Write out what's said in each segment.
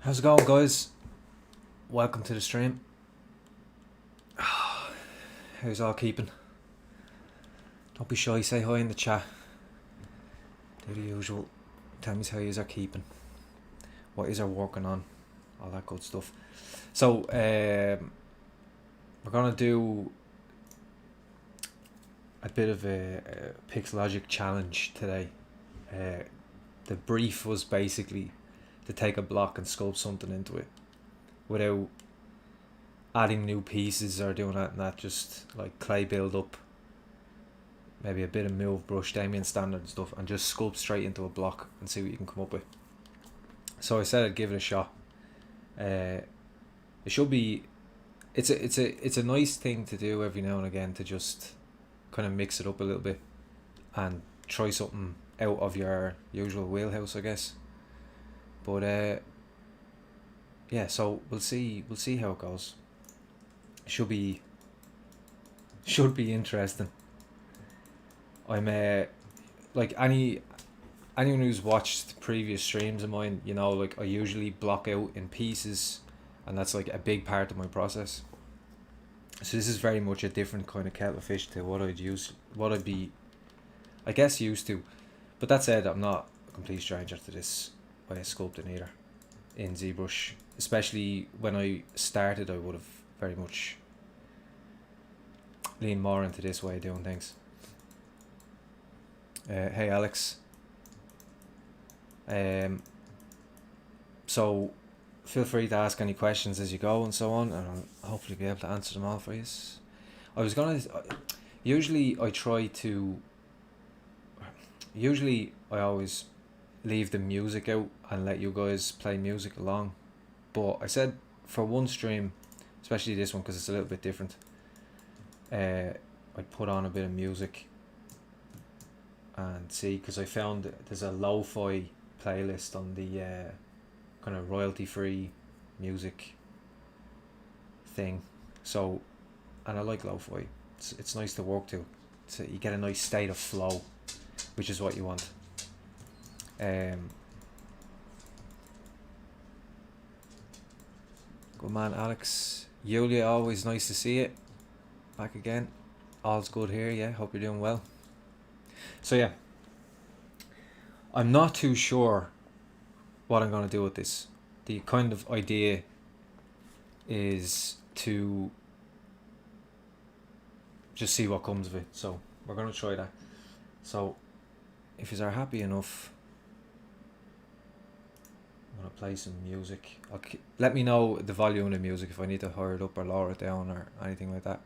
How's it going, guys? Welcome to the stream. How's all keeping? Don't be shy, say hi in the chat. Do the usual. Tell me how yous are keeping. What yous are working on. All that good stuff. So, we're gonna do a bit of a Pixologic challenge today. The brief was basically to take a block and sculpt something into it without adding new pieces or doing that, just like clay build up, maybe a bit of move brush, Damien standard and stuff, and just sculpt straight into a block and see what you can come up with. So I said I'd give it a shot. It should be, it's a nice thing to do every now and again, to just kind of mix it up a little bit and try something out of your usual wheelhouse, I guess. But yeah, so we'll see how it goes. Should be interesting. I'm like anyone who's watched previous streams of mine, you know, like I usually block out in pieces, and that's like a big part of my process. So this is very much a different kind of kettle of fish to what I'd be, I guess, used to. But that said, I'm not a complete stranger to this way of sculpting either in ZBrush. Especially when I started, I would have very much leaned more into this way of doing things. Hey Alex. So feel free to ask any questions as you go and so on, and I'll hopefully be able to answer them all for you. Usually I always leave the music out and let you guys play music along, but I said for one stream, especially this one because it's a little bit different, I'd put on a bit of music and see, because I found there's a lo-fi playlist on the kind of royalty free music thing. So, and I like lo-fi. It's nice to work to. So you get a nice state of flow, which is what you want. Good man, Alex. Yulia, always nice to see it. Back again. All's good here, yeah. Hope you're doing well. So yeah, I'm not too sure what I'm going to do with this. The kind of idea is to just see what comes of it. So we're going to try that. So if you are happy enough, I'm going to play some music. Let me know the volume of the music if I need to higher it up or lower it down or anything like that.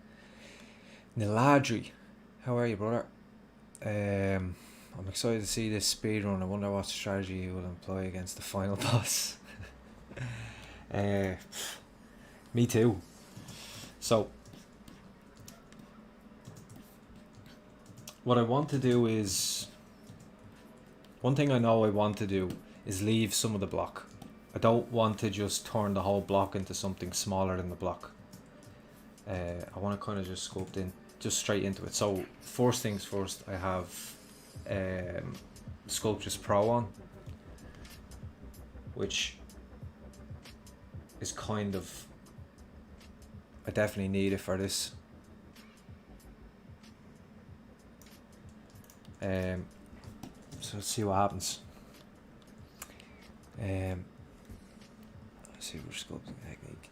Niladri, how are you, brother? I'm excited to see this speedrun. I wonder what strategy he will employ against the final boss. Me too. So what I want to do is, one thing I know I want to do is leave some of the block. I don't want to just turn the whole block into something smaller than the block. I want to kind of just sculpt in just straight into it. So first things first, I have Sculptris Pro on, which is kind of, I definitely need it for this. So let's see what happens. Let's see, we're sculpting technique.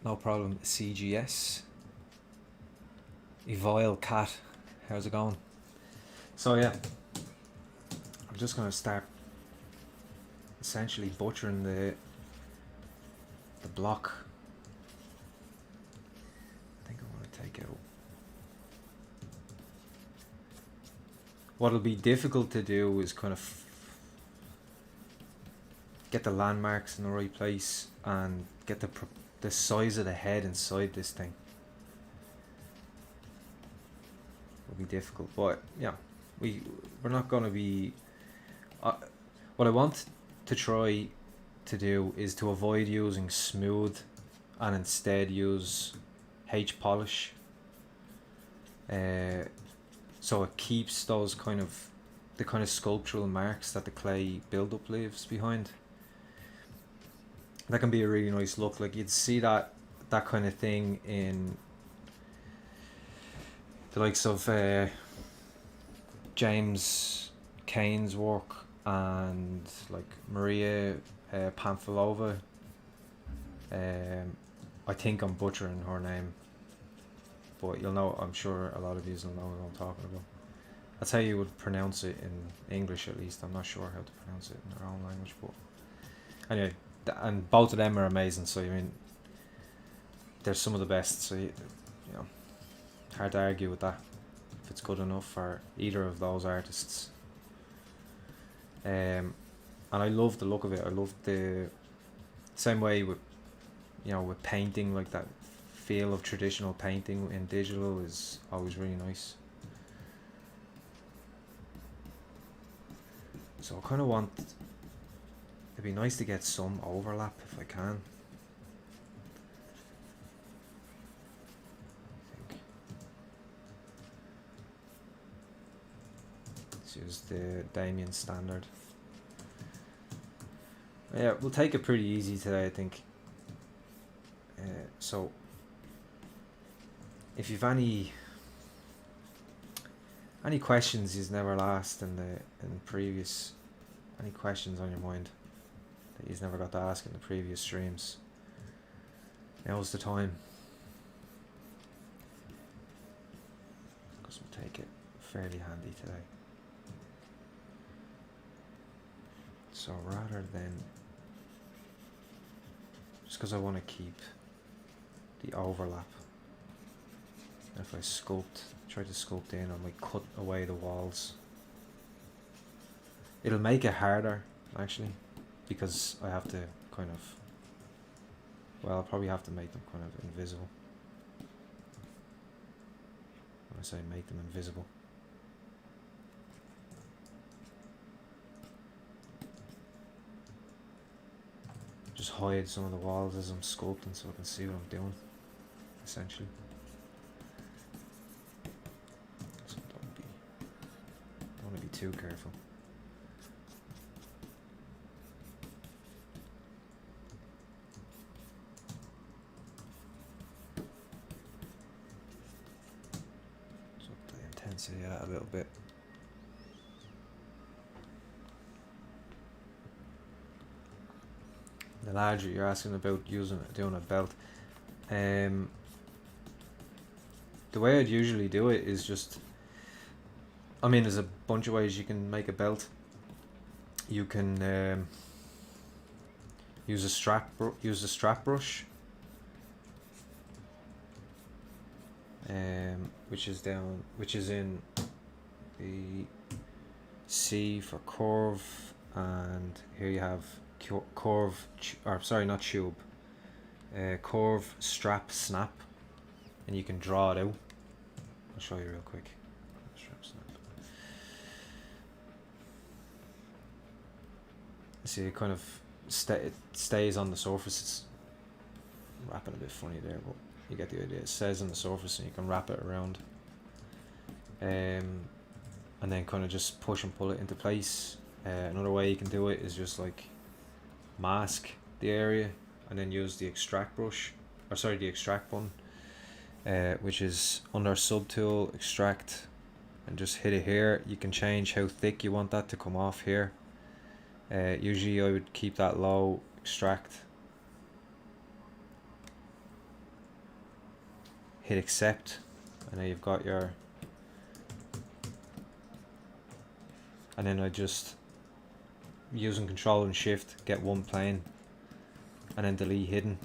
No problem. CGS. Evile Cat, how's it going? So yeah, I'm just gonna start essentially butchering the block. I think I want to take out. What'll be difficult to do is kind of get the landmarks in the right place and get the size of the head inside this thing. Will be difficult, but yeah, we're not going to be. What I want to try to do is to avoid using smooth and instead use H polish. So it keeps those kind of the kind of sculptural marks that the clay build-up leaves behind. That can be a really nice look. Like you'd see that kind of thing in the likes of James Cain's work and like Maria Pamphilova. I think I'm butchering her name, but you'll know. I'm sure a lot of you will know what I'm talking about. That's how you would pronounce it in English, at least. I'm not sure how to pronounce it in their own language, but anyway, and both of them are amazing. So I mean, they're some of the best. So you know, hard to argue with that if it's good enough for either of those artists. And I love the look of it. I love the same way with, you know, with painting, like that feel of traditional painting in digital is always really nice. So I kind of want, it'd be nice to get some overlap if I can. Let's use the Damien standard. Yeah, we'll take it pretty easy today, I think. So if you've any questions you've never asked in previous, any questions on your mind that you've never got to ask in the previous streams, now's the time, because we'll take it fairly handy today. So rather than, just because I want to keep the overlap, if I try to sculpt in, I might cut away the walls. It'll make it harder, actually, because I have to kind of, well, I'll probably have to make them kind of invisible. When I say make them invisible. Just hide some of the walls as I'm sculpting so I can see what I'm doing, essentially. So don't want to be too careful. So up the intensity of that a little bit. The larger you're asking about doing a belt, the way I'd usually do it is just, I mean, there's a bunch of ways you can make a belt. You can use a strap brush, which is in the C for curve, and here you have curve, curve, strap, snap, and you can draw it out. I'll show you real quick. Strap, snap. See, it kind of it stays on the surface. It's wrapping a bit funny there, but you get the idea. It stays on the surface and you can wrap it around, and then kind of just push and pull it into place. Another way you can do it is just like mask the area and then use the extract brush, or sorry, the extract button, which is under subtool, extract, and just hit it here. You can change how thick you want that to come off here. Usually I would keep that low, extract, hit accept, and now you've got your, and then I just, using control and shift, get one plane, and then delete hidden,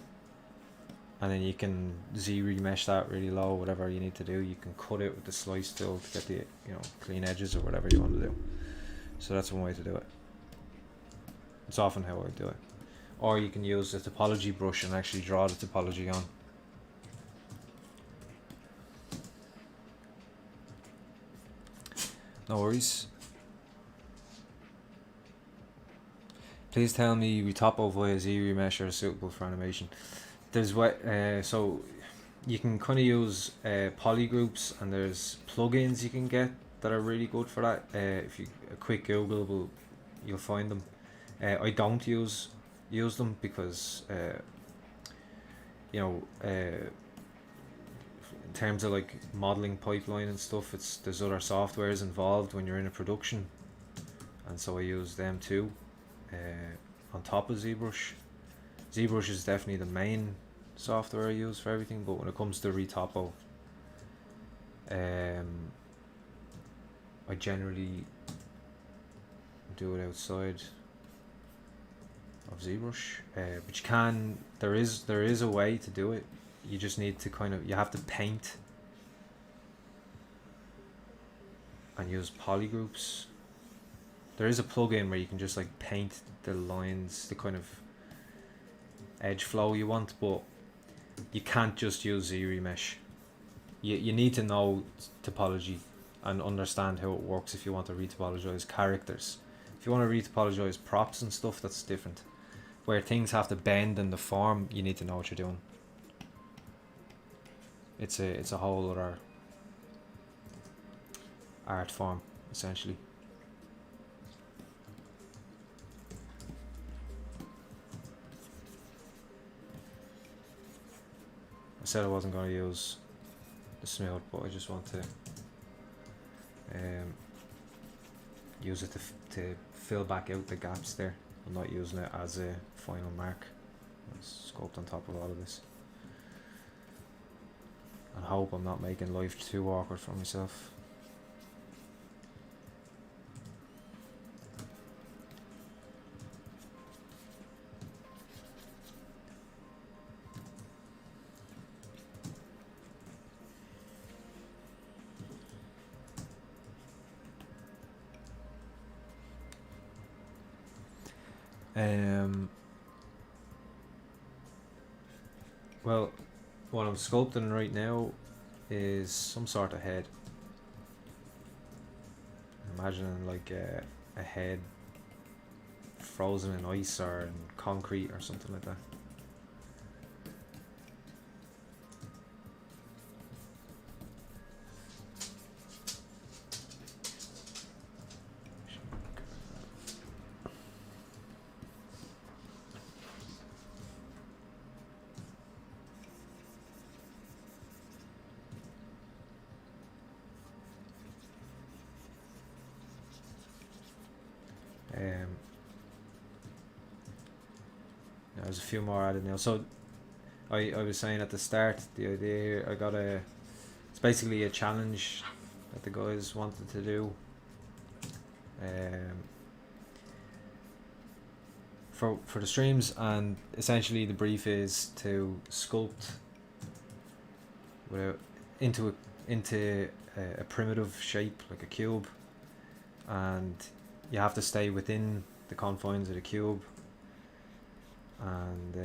and then you can Z remesh that really low, whatever you need to do. You can cut it with the slice tool to get the, you know, clean edges or whatever you want to do. So that's one way to do it. It's often how I do it. Or you can use the topology brush and actually draw the topology on. No worries. Please tell me Retopo via Z remesher is suitable for animation. There's so you can kind of use poly groups, and there's plugins you can get that are really good for that. If you a quick Google, you'll find them. I don't use use them because you know, in terms of like modeling pipeline and stuff, there's other softwares involved when you're in a production, and so I use them too on top of ZBrush. ZBrush is definitely the main software I use for everything, but when it comes to retopo, I generally do it outside of ZBrush, but you can. There is a way to do it. You just need to you have to paint and use polygroups. There is a plugin where you can just like paint the lines, the kind of edge flow you want, but you can't just use ZRemesh. You need to know topology and understand how it works if you want to retopologize characters. If you want to retopologize props and stuff, that's different. Where things have to bend in the form, you need to know what you're doing. It's a whole other art form, essentially. I said I wasn't going to use the smooth, but I just want to use it to fill back out the gaps there. I'm not using it as a final mark. I'll sculpt on top of all of this. And hope I'm not making life too awkward for myself. Well, what I'm sculpting right now is some sort of head. Imagining like a head frozen in ice or in concrete or something like that. There's a few more added now. So I was saying at the start, the idea here, it's basically a challenge that the guys wanted to do. For the streams, and essentially the brief is to sculpt into a primitive shape like a cube, and you have to stay within the confines of the cube, and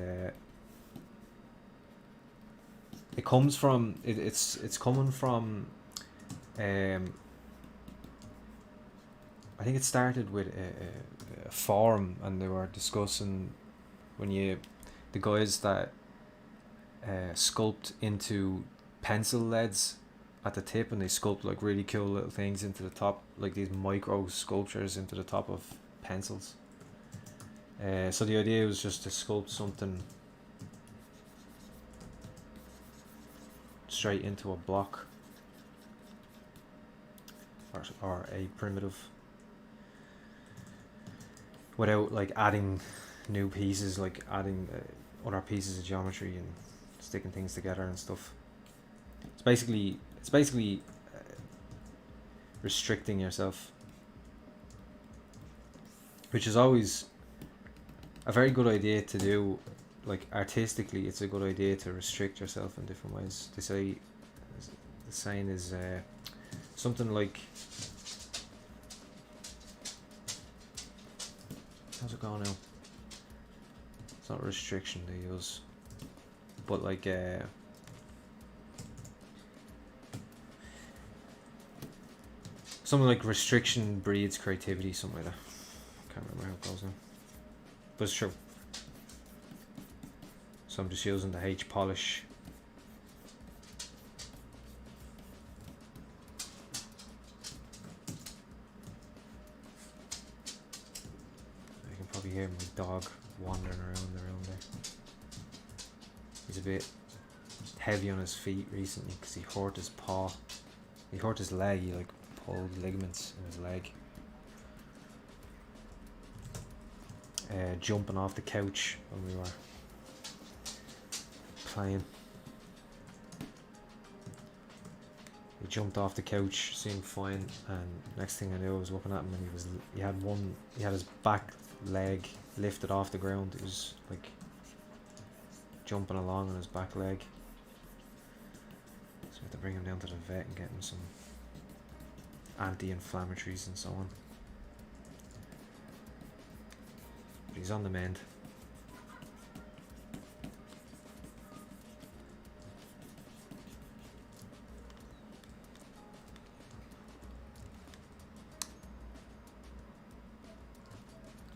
it comes from it's coming from I think it started with a forum, and they were discussing the guys that sculpt into pencil leads at the tip, and they sculpt like really cool little things into the top, like these micro sculptures into the top of pencils. So the idea was just to sculpt something straight into a block or a primitive, without like adding new pieces, like adding other pieces of geometry and sticking things together and stuff. It's basically restricting yourself, which is always a very good idea to do. Like artistically, it's a good idea to restrict yourself in different ways. They say the saying is something like, how's it going now? It's not restriction they use, but like something like restriction breeds creativity, something like that. Can't remember how it goes now, but it's true. So I'm just using the H polish. You can probably hear my dog wandering around there. He's a bit heavy on his feet recently because he hurt his paw. He hurt his leg. He like pulled ligaments in his leg. Jumping off the couch when we were playing. He jumped off the couch, seemed fine, and next thing I knew, I was looking at him, and he had his back leg lifted off the ground. He was like jumping along on his back leg. So we had to bring him down to the vet and get him some anti-inflammatories and so on. But he's on the mend.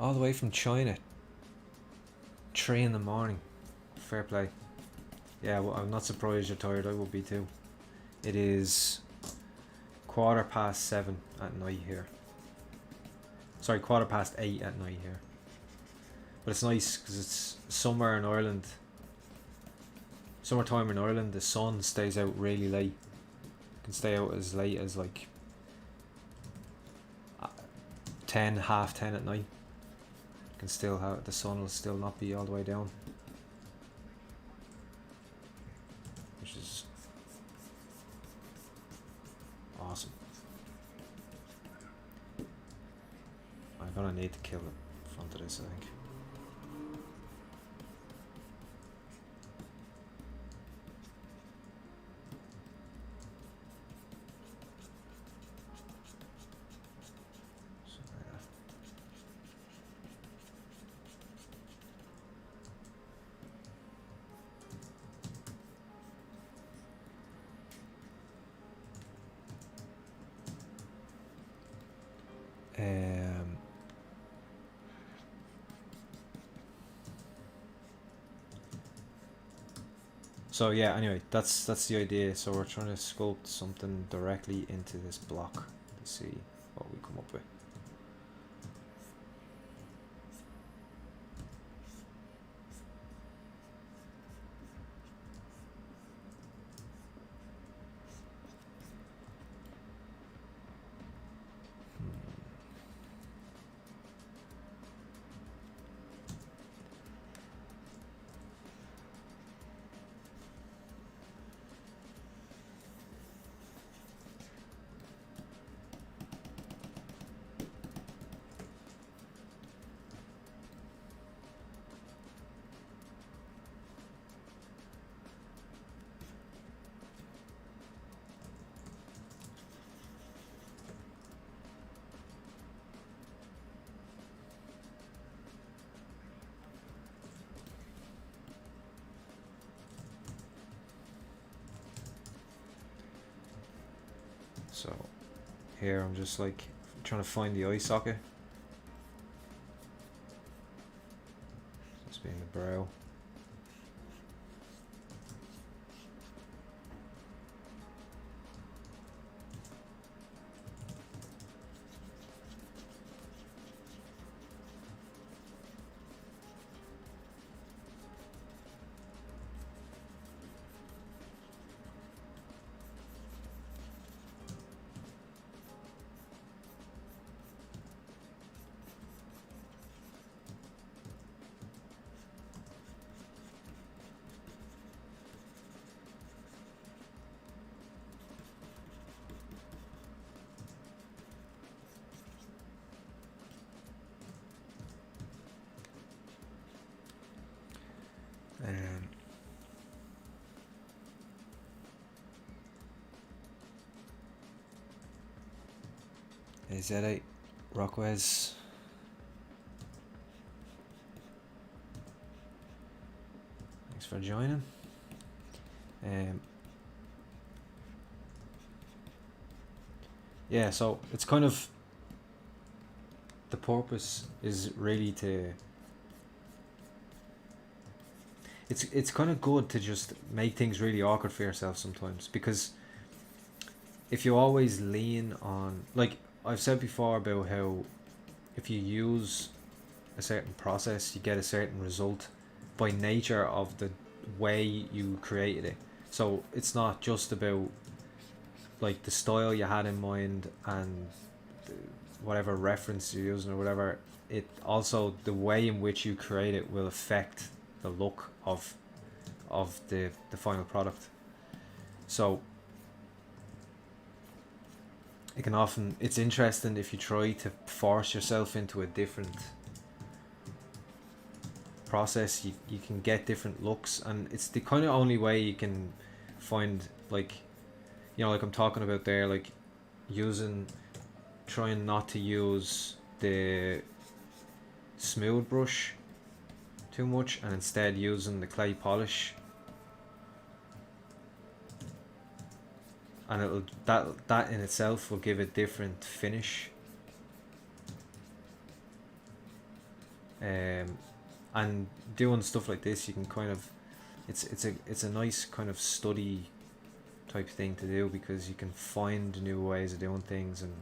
All the way from China. 3 in the morning. Fair play. Yeah, well, I'm not surprised you're tired. I would be too. It is 7:15 at night here. Sorry, 8:15 at night here. But it's nice because it's summer in Ireland. Summertime in Ireland, the sun stays out really late. It can stay out as late as like 10, half 10 at night. Can still have the sun will still not be all the way down, which is awesome. I'm gonna need to kill the front of this, I think. So yeah, anyway, that's the idea. So we're trying to sculpt something directly into this block to see what we come up with. So here I'm just like trying to find the eye socket. This being the brow. Z8 Rockwez. Thanks for joining. Yeah, so it's kind of the purpose is really to it's kind of good to just make things really awkward for yourself sometimes, because if you always lean on, like I've said before about how if you use a certain process, you get a certain result by nature of the way you created it. So it's not just about like the style you had in mind and whatever reference you're using or whatever. It also, the way in which you create it will affect the look of the final product. So it can often, it's interesting if you try to force yourself into a different process, you can get different looks, and it's the kind of only way you can find, like, you know, like I'm talking about there, like trying not to use the smooth brush too much and instead using the clay polish, and it'll that in itself will give a different finish. And doing stuff like this, you can kind of, it's a nice kind of study type thing to do, because you can find new ways of doing things and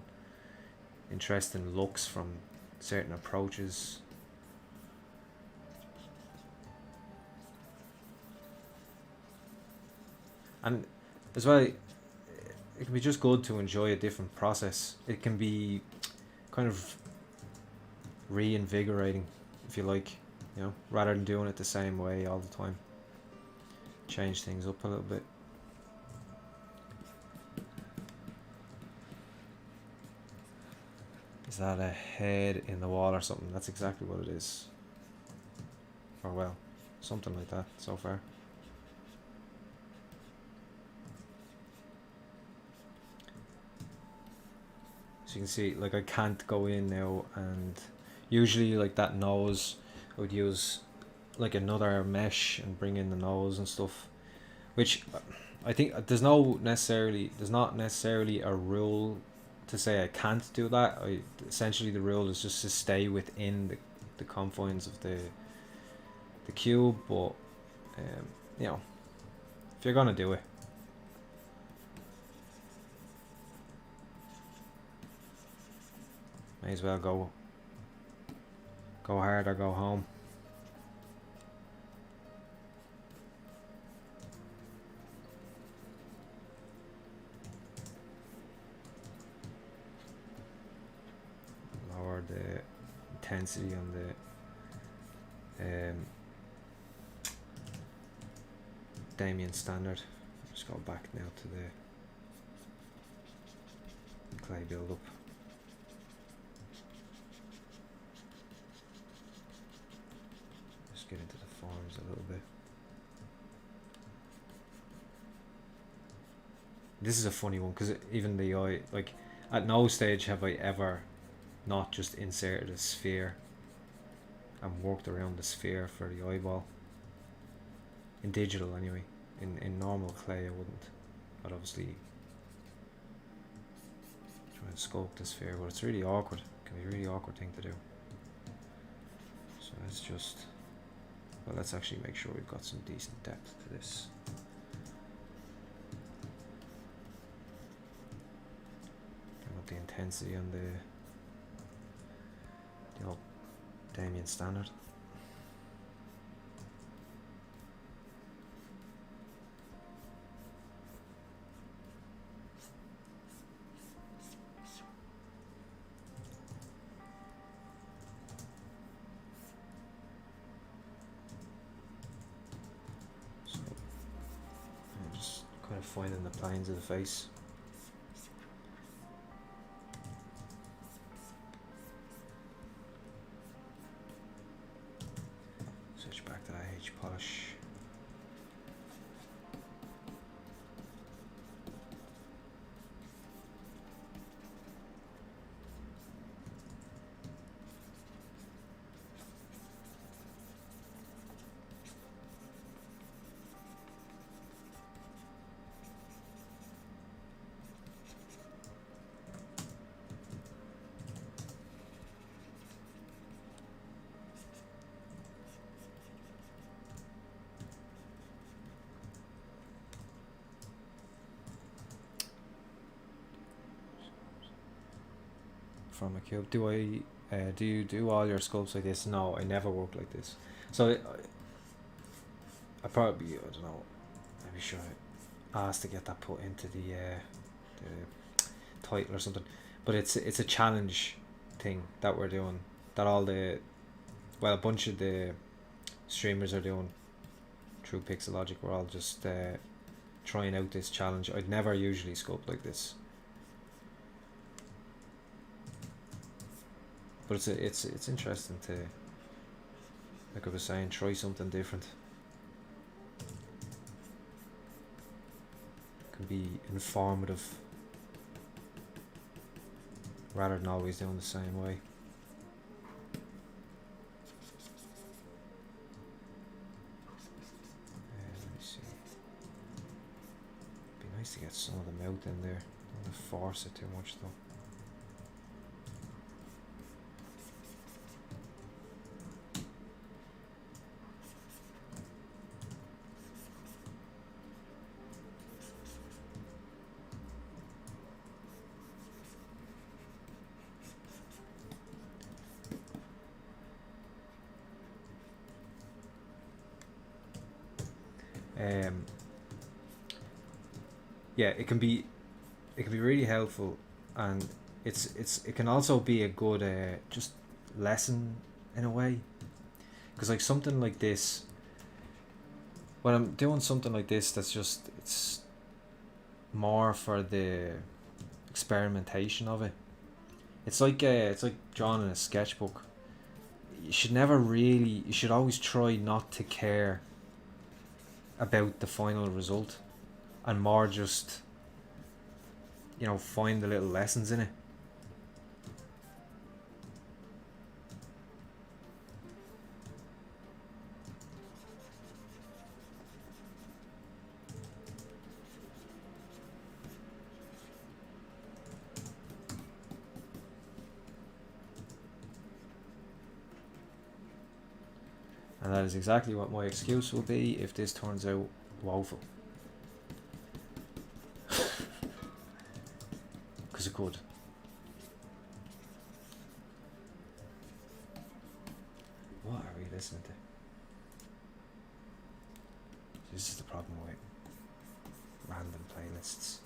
interesting looks from certain approaches. And as well, it can be just good to enjoy a different process. It can be kind of reinvigorating, if you like, you know, rather than doing it the same way all the time. Change things up a little bit. Is that a head in the wall or something? That's exactly what it is. Or well, something like that so far. So you can see, like, I can't go in now, and usually like that nose, I would use like another mesh and bring in the nose and stuff, which I think there's not necessarily a rule to say I can't do that. Essentially the rule is just to stay within the confines of the cube, but you know, if you're gonna do it, may as well go hard or go home. Lower the intensity on the Damien standard. Just go back now to the clay build-up. Just get into the forms a little bit. This is a funny one, because even the eye, like, at no stage have I ever not just inserted a sphere and worked around the sphere for the eyeball. In digital anyway. In normal clay I wouldn't. I'd obviously try and sculpt the sphere, but it's really awkward. It can be a really awkward thing to do. So let's just, well, let's actually make sure we've got some decent depth to this. I want the intensity on the old Damien standard. So I'm just kind of finding the planes of the face. Switch back to that H polish. from a cube. Do you do all your sculpts like this? No, I never work like this. So I probably, I don't know, maybe should I ask to get that put into the title or something. But it's a challenge thing that we're doing, that a bunch of the streamers are doing through Pixologic. We're all just trying out this challenge. I'd never usually sculpt like this, but it's interesting to, like I was saying, try something different. It can be informative rather than always doing the same way. Let me see. It'd be nice to get some of them out in there. Don't want to force it too much though. Yeah, it can be really helpful, and it can also be a good just lesson in a way, because like something like this, when I'm doing something like this, it's more for the experimentation of it. It's like drawing in a sketchbook. You should always try not to care about the final result, and more just, find the little lessons in it. And that is exactly what my excuse will be if this turns out woeful. Because it could. What are we listening to? This is the problem with random playlists.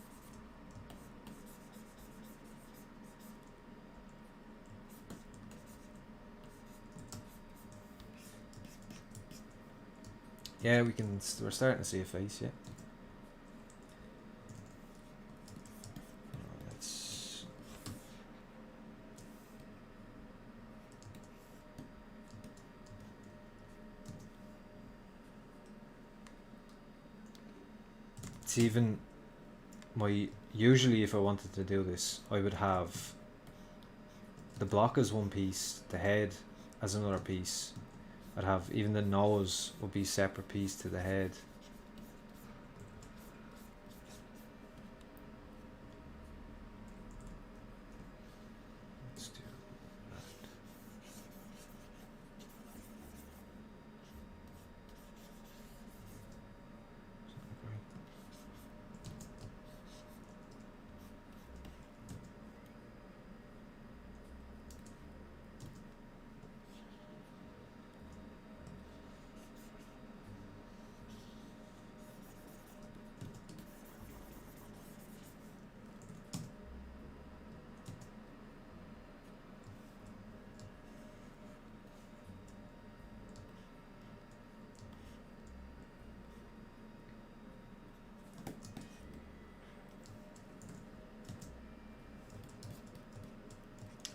Yeah, we're starting to see a face, yeah. It's even usually if I wanted to do this, I would have the block as one piece, the head as another piece. I'd have even the nose would be a separate piece to the head. Let's do that.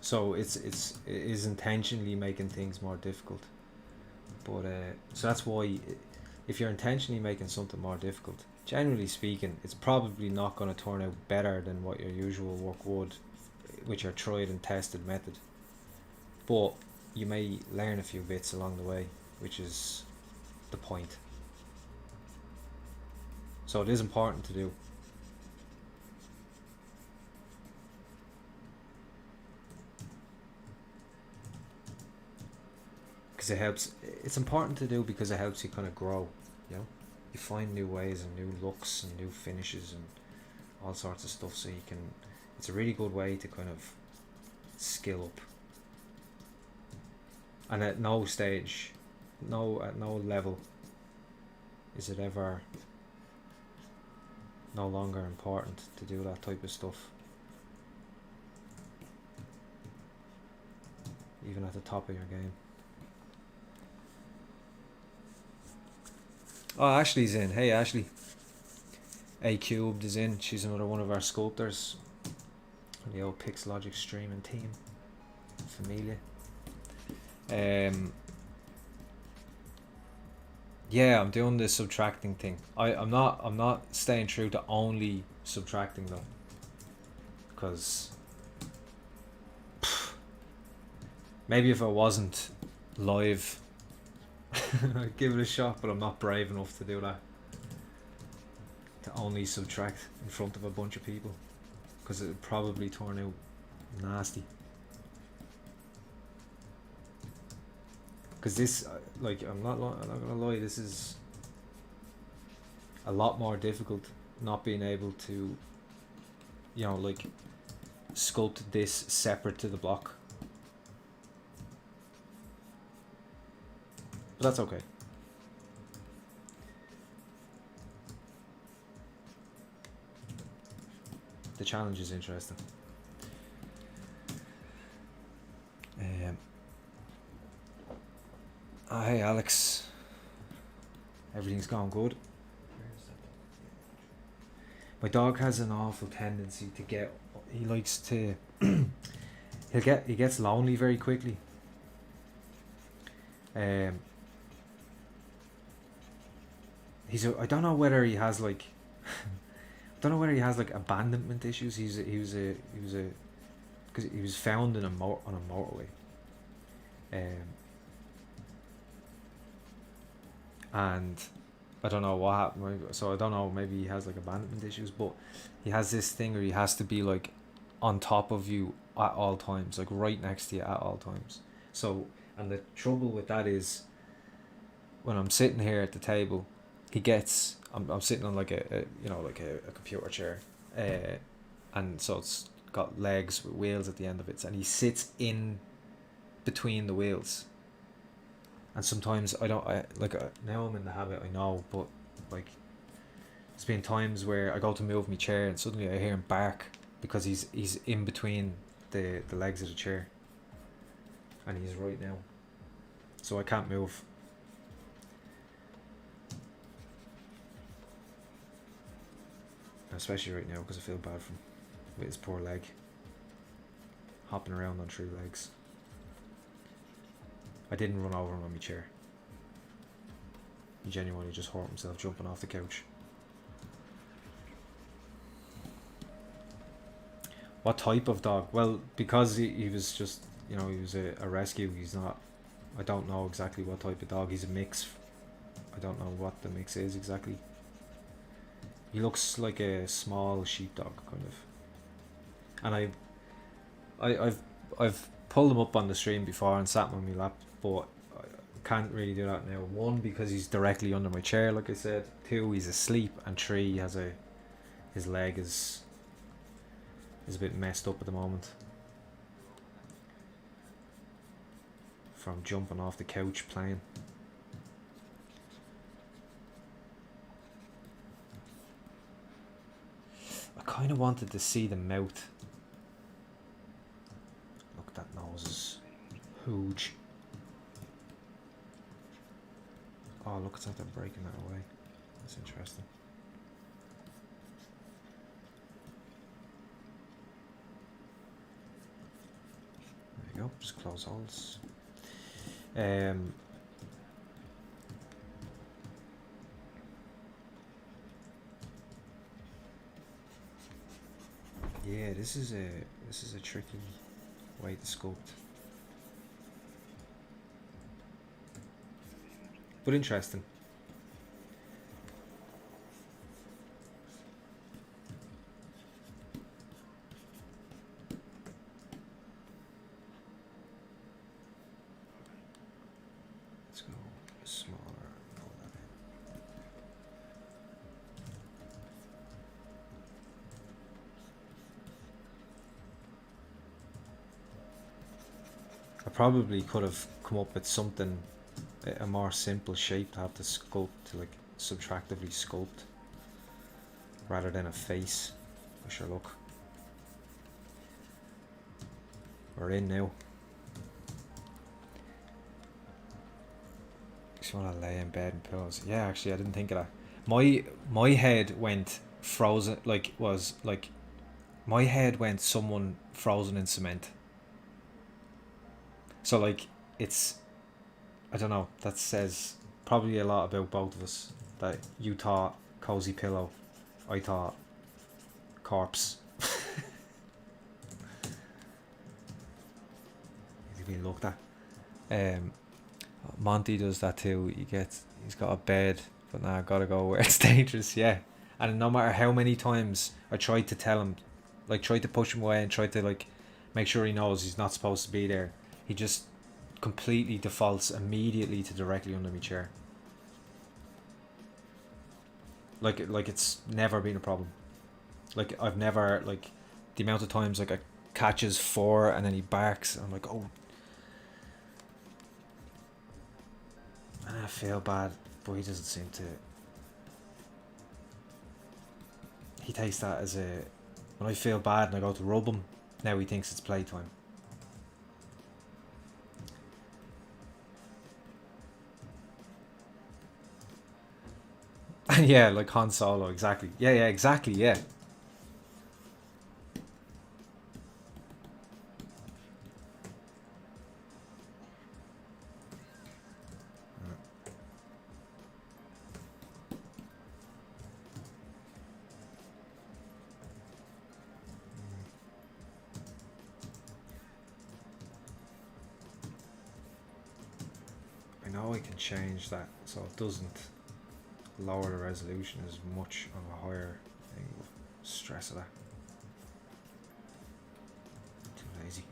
So it is intentionally making things more difficult, but so that's why if you're intentionally making something more difficult, generally speaking, it's probably not going to turn out better than what your usual work would, with your tried and tested method. But you may learn a few bits along the way, which is the point. So it is important to do. Because it's important to do because it helps you kind of grow, you find new ways and new looks and new finishes and all sorts of stuff, so it's a really good way to kind of skill up. And at no stage, at no level is it ever no longer important to do that type of stuff. Even at the top of your game. Oh, Ashley's in. Hey, Ashley. A Cubed is in. She's another one of our sculptors. The old Pixologic streaming team. Familia. Yeah, I'm doing this subtracting thing. I'm not staying true to only subtracting though. Because maybe if I wasn't live, I'd give it a shot, but I'm not brave enough to do that. To only subtract in front of a bunch of people, because it would probably turn out nasty. Because this, like, I'm not gonna lie, this is a lot more difficult not being able to, you know, like, sculpt this separate to the block. But that's okay. The challenge is interesting. Oh, hey Alex. Everything's going good. My dog has an awful tendency to get. He likes to. He gets lonely very quickly. I don't know whether he has like. I don't know whether he has like abandonment issues. He was because he was found on a motorway. And I don't know what happened. So I don't know. Maybe he has like abandonment issues, but he has this thing where he has to be like on top of you at all times, like right next to you at all times. So, and the trouble with that is, when I'm sitting here at the table, I'm sitting on like a computer chair, and so it's got legs with wheels at the end of it, and he sits in between the wheels. And sometimes now I'm in the habit, I know, but like there's been times where I go to move my chair and suddenly I hear him bark because he's in between the legs of the chair, and he's right now, so I can't move. Especially right now because I feel bad for him with his poor leg, hopping around on 3 legs. I didn't run over him on my chair. He genuinely just hurt himself jumping off the couch. What type of dog? Well, because he was just, he was a rescue, he's not, I don't know exactly what type of dog. He's a mix. I don't know what the mix is exactly. He looks like a small sheepdog, kind of. And I've pulled him up on the stream before and sat him on my lap, but I can't really do that now. 1, because he's directly under my chair, like I said. 2, he's asleep, and 3, his leg is a bit messed up at the moment from jumping off the couch playing. I kind of wanted to see the mouth. Look, that nose is huge. Oh, look, it's like they're breaking that away. That's interesting. There you go, just close holes. Yeah, this is a tricky way to sculpt, but interesting. Let's go smaller. Roll that in. I probably could have come up with something, a more simple shape to have to sculpt, to like subtractively sculpt, rather than a face. Sure, look, we're in now. Just want to lay in bed and pillows. Yeah, actually, I didn't think of that. My head went frozen, like was like my head went someone frozen in cement. So like it's, I don't know, that says probably a lot about both of us. That you thought cozy pillow, I thought corpse. He's being looked at. Monty does that too. He's got a bed, but now I gotta go where it's dangerous. Yeah, and no matter how many times I tried to tell him, like tried to push him away and tried to like make sure he knows he's not supposed to be there, he just completely defaults immediately to directly under my chair. Like it's never been a problem. Like I've never, like the amount of times like I catches 4 and then he barks and I'm like, oh, and I feel bad, but he doesn't seem to. He takes that as a, when I feel bad and I go to rub him, now he thinks it's playtime. Yeah, like Han Solo, exactly. Yeah, exactly, yeah. I know I can change that so it doesn't lower the resolution as much on a higher thing. Stress of that. Too lazy.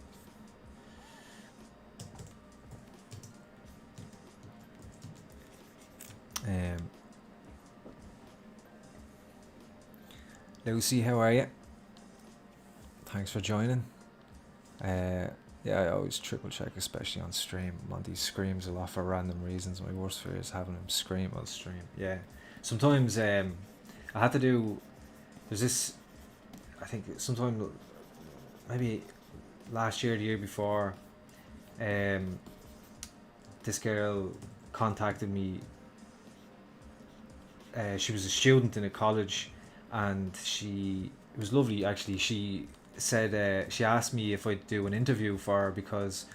Lucy, how are you? Thanks for joining. Yeah, I always triple check, especially on stream. Monty screams a lot for random reasons. My worst fear is having him scream while stream. Yeah, sometimes I had to do. There's this. I think sometime maybe last year, the year before. This girl contacted me. She was a student in a college, and it was lovely actually. She said she asked me if I'd do an interview for her because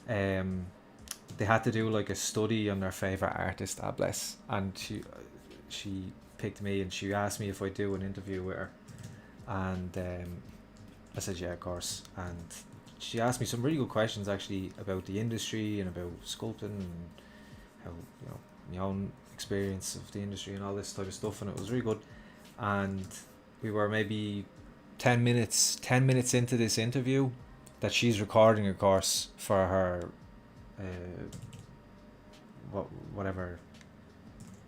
they had to do like a study on their favorite artist, bless, and she picked me and she asked me if I'd do an interview with her, and I said yeah, of course. And she asked me some really good questions actually about the industry and about sculpting and how, you know, my own experience of the industry and all this type of stuff, and it was really good. And we were maybe 10 minutes into this interview that she's recording, of course, for her whatever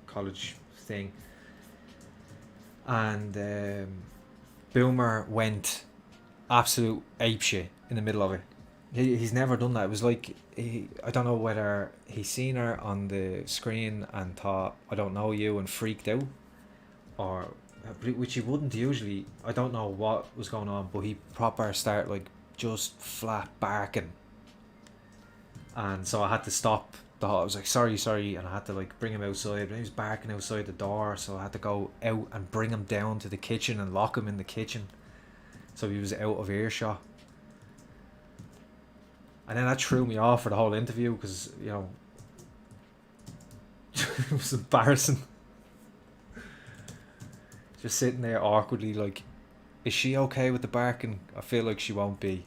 college thing, and Boomer went absolute apeshit in the middle of it. He's never done that. It was like, I don't know whether he seen her on the screen and thought, I don't know you, and freaked out, or which he wouldn't usually. I don't know what was going on, but he proper started like just flat barking, and so I had to stop the whole. I was like, sorry, and I had to like bring him outside, but he was barking outside the door, so I had to go out and bring him down to the kitchen and lock him in the kitchen so he was out of earshot. And then that threw me off for the whole interview because, you know, it was embarrassing. Just sitting there awkwardly like, is she okay with the barking? I feel like she won't be.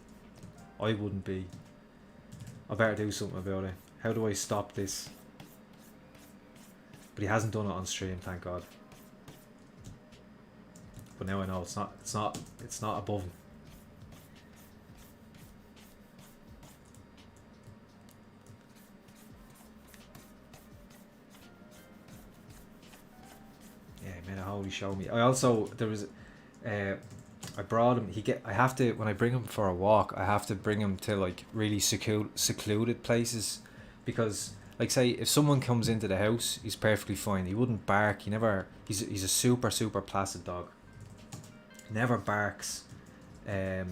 I wouldn't be. I better do something about it. How do I stop this? But he hasn't done it on stream, thank God. But now I know it's not above him. Yeah, he made a holy show me. I also, there was I brought him. I have to, when I bring him for a walk, I have to bring him to like really secluded places, because like say if someone comes into the house, he's perfectly fine. He wouldn't bark. He's a super placid dog. Never barks. I've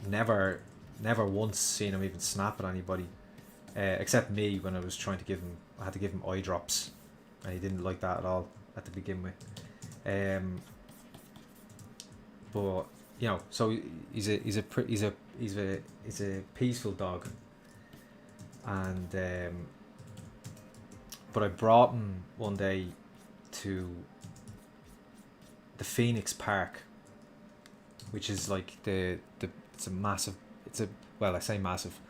never once seen him even snap at anybody, except me when I was trying to give him. I had to give him eye drops, and he didn't like that at all at the begin with. But you know, so he's a peaceful dog, and but I brought him one day to the Phoenix Park, which is like it's a massive, I say massive,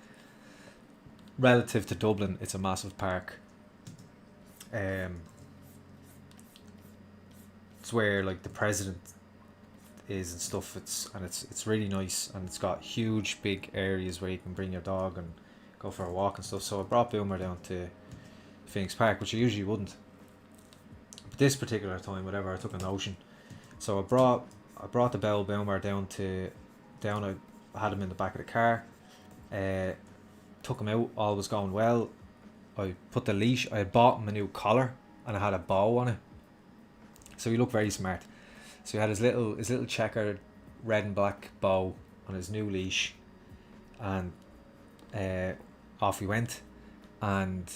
relative to Dublin, it's a massive park. It's where like the president is and stuff. It's really nice, and it's got huge big areas where you can bring your dog and go for a walk and stuff. So I brought Boomer down to Phoenix Park, which I usually wouldn't. But this particular time, whatever, I took a notion. So I brought the Bell Boomer down. I had him in the back of the car. Took him out. All was going well. I put the leash. I had bought him a new collar, and I had a bow on it. So he looked very smart. So he had his little checkered red and black bow on his new leash, and off we went. And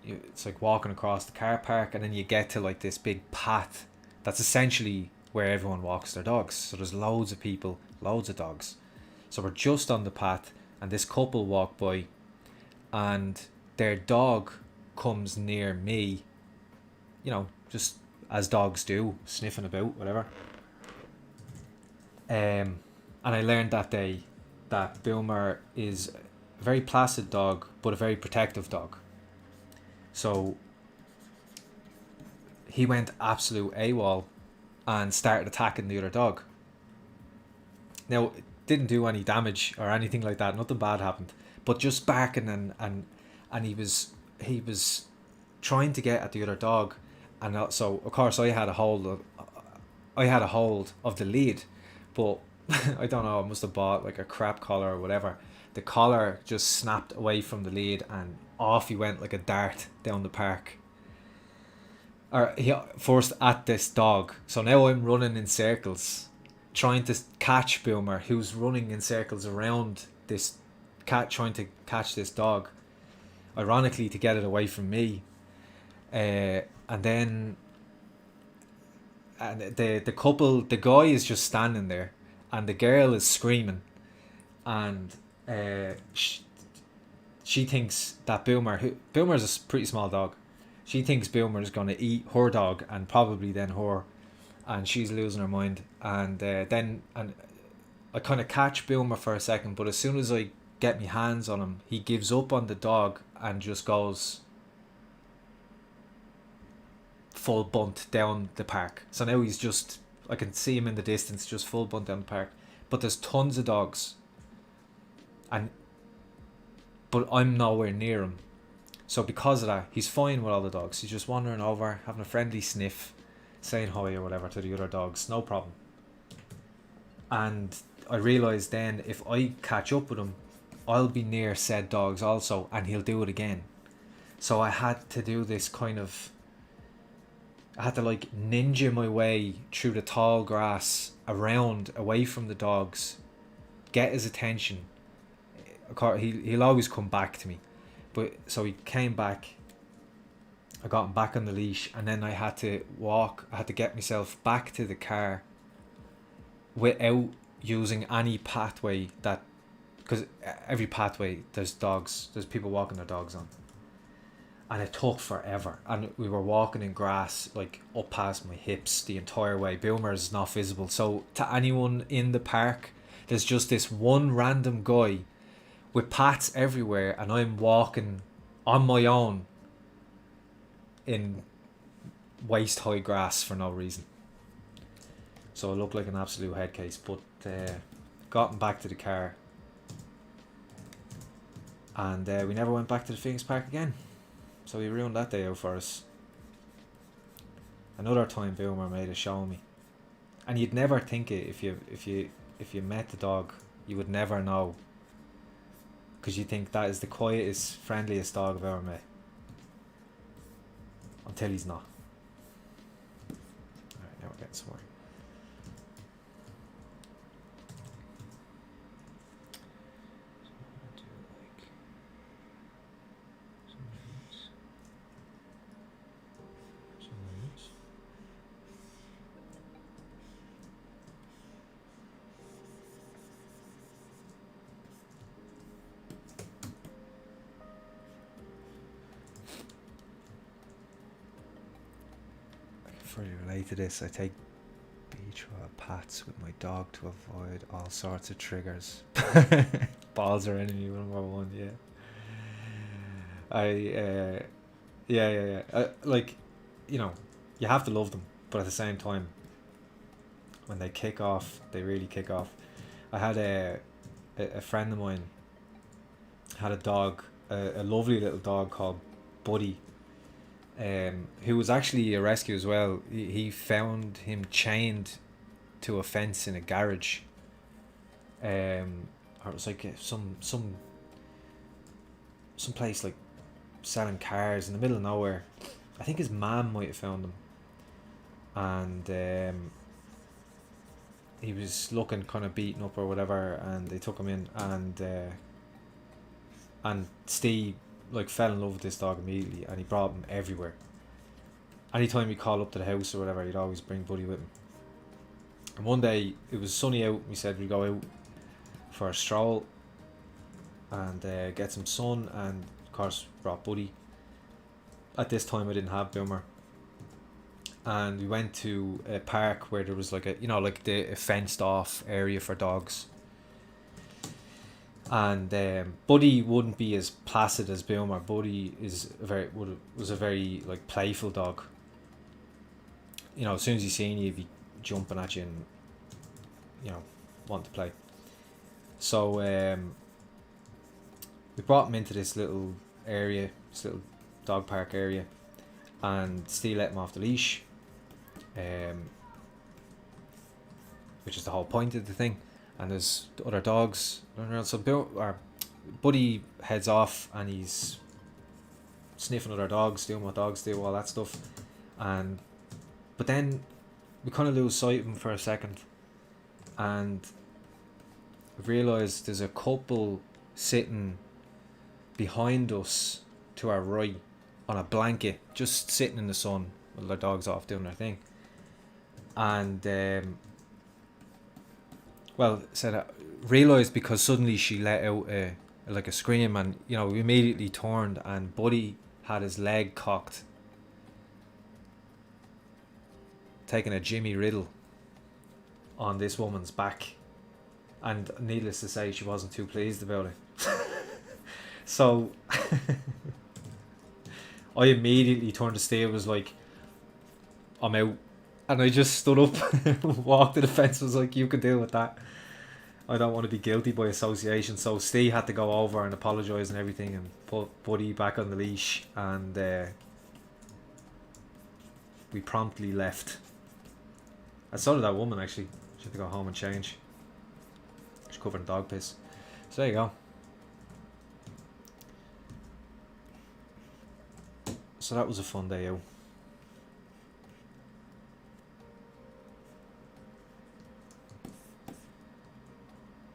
it's like walking across the car park, and then you get to like this big path that's essentially where everyone walks their dogs. So there's loads of people, loads of dogs. So we're just on the path, and this couple walk by, and their dog comes near me, just as dogs do, sniffing about, whatever. And I learned that day that Boomer is a very placid dog, but a very protective dog. So he went absolute AWOL and started attacking the other dog. Now, it didn't do any damage or anything like that. Nothing bad happened, but just barking and he was trying to get at the other dog, and so of course I had a hold of the lead, but I don't know, I must have bought like a crap collar or whatever. The collar just snapped away from the lead, and off he went like a dart down the park. Or he first at this dog. So now I'm running in circles, trying to catch Boomer, who's running in circles around this cat, trying to catch this dog. Ironically, to get it away from me. And then the couple, the guy is just standing there, and the girl is screaming, and she thinks that Boomer's a pretty small dog. She thinks Boomer is going to eat her dog, and probably then her, and she's losing her mind. And then I kind of catch Boomer for a second, but as soon as I get my hands on him, he gives up on the dog and just goes full bunt down the park. So now he's just, I can see him in the distance, just full bunt down the park. But there's tons of dogs, but I'm nowhere near him. So because of that, he's fine with all the dogs. He's just wandering over, having a friendly sniff, saying hi or whatever to the other dogs, no problem. And I realised then, if I catch up with him, I'll be near said dogs also, and he'll do it again. So I had to do this I had to like ninja my way through the tall grass, around, away from the dogs, get his attention. He'll always come back to me. But so he came back, I got him back on the leash, and then I had to get myself back to the car without using any pathway because every pathway there's people walking their dogs on. And it took forever, and we were walking in grass like up past my hips the entire way. Boomer is not visible, so to anyone in the park, there's just this one random guy with paths everywhere, and I'm walking on my own in waist high grass for no reason. So I looked like an absolute head case, but got him back to the car, and we never went back to the Phoenix Park again. So he ruined that day out for us. Another time Boomer made a show of me, And you'd never think it if you met the dog. You would never know, because you think that is the quietest, friendliest dog I've ever met, until he's not. Alright, now we're getting somewhere. Further relate to this, I take beach pats with my dog to avoid all sorts of triggers. Balls are enemy number one. Yeah. Yeah. Like, you know, you have to love them, but at the same time, when they kick off, they really kick off. I had a friend of mine had a dog, a lovely little dog called Buddy, who was actually a rescue as well. He found him chained to a fence in a garage. Or it was like some place like selling cars in the middle of nowhere. I think his mom might have found him, and he was looking kind of beaten up or whatever, and they took him in, and Steve like fell in love with this dog immediately, and he brought him everywhere. Anytime he called up to the house or whatever, he'd always bring Buddy with him. And one day it was sunny out. We said we'd go out for a stroll and get some sun, and of course brought Buddy. At this time I didn't have Boomer, and we went to a park where there was like a fenced off area for dogs. And Buddy wouldn't be as placid as Boomer. Buddy was a very like playful dog. You know, as soon as he seen you, he'd be jumping at you and, you know, want to play. So we brought him into this little area, this little dog park area, and Steve let him off the leash, which is the whole point of the thing. And there's other dogs running around. So Buddy heads off and he's sniffing other dogs, doing what dogs do, all that stuff. But then we kind of lose sight of him for a second, and I realised there's a couple sitting behind us to our right on a blanket, just sitting in the sun while their dog's off doing their thing. And realised because suddenly she let out a scream, and you know, we immediately turned, and Buddy had his leg cocked, taking a Jimmy Riddle on this woman's back, and needless to say, she wasn't too pleased about it. So I immediately turned to Steve, was like, I'm out. And I just stood up, walked to the fence, was like, you can deal with that. I don't want to be guilty by association. So Steve had to go over and apologise and everything, and put Buddy back on the leash, and we promptly left. I saw that woman actually. She had to go home and change. She's covered in dog piss. So there you go. So that was a fun day out.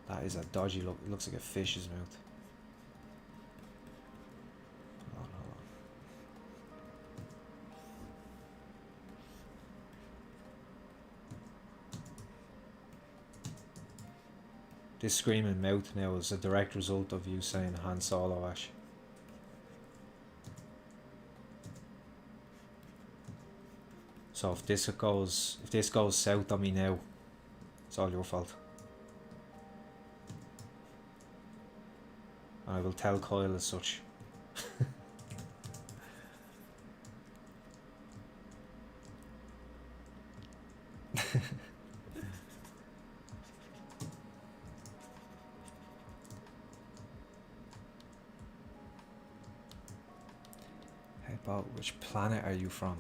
That is a dodgy look. It looks like a fish's mouth. Hold on. This screaming mouth now is a direct result of you saying Han Solo, Ash. So if this goes south on me now, it's all your fault. And I will tell Kyle as such. Hey Bob, which planet are you from?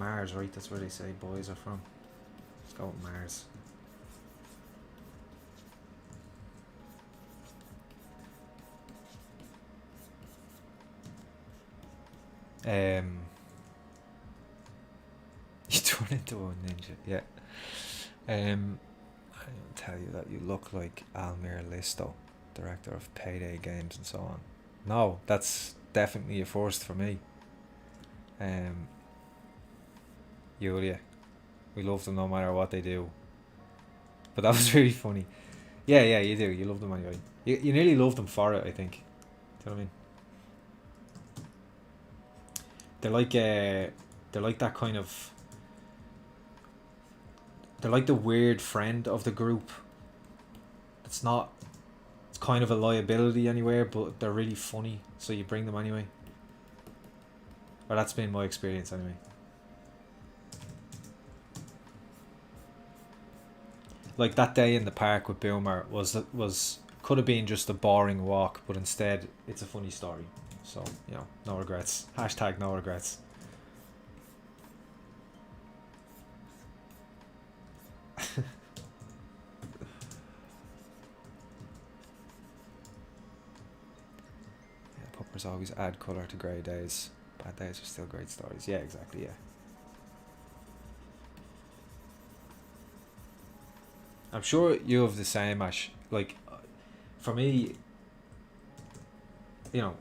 Mars, right? That's where they say boys are from. Let's go with Mars. You turn into a ninja, yeah. I will tell you that you look like Almir Listo, director of Payday Games and so on. No, that's definitely a first for me. Yulia, we love them no matter what they do. But that was really funny. Yeah, you do. You love them anyway. You nearly love them for it, I think. Do you know what I mean? They're like that kind of. They're like the weird friend of the group. It's not. It's kind of a liability anywhere, but they're really funny, so you bring them anyway. Or that's been my experience anyway. Like that day in the park with Boomer was could have been just a boring walk, but instead it's a funny story. So, you know, no regrets. Hashtag no regrets. Yeah, puppers always add colour to grey days. Bad days are still great stories. Yeah, exactly, yeah. I'm sure you have the same, Ash. Like, for me, you know,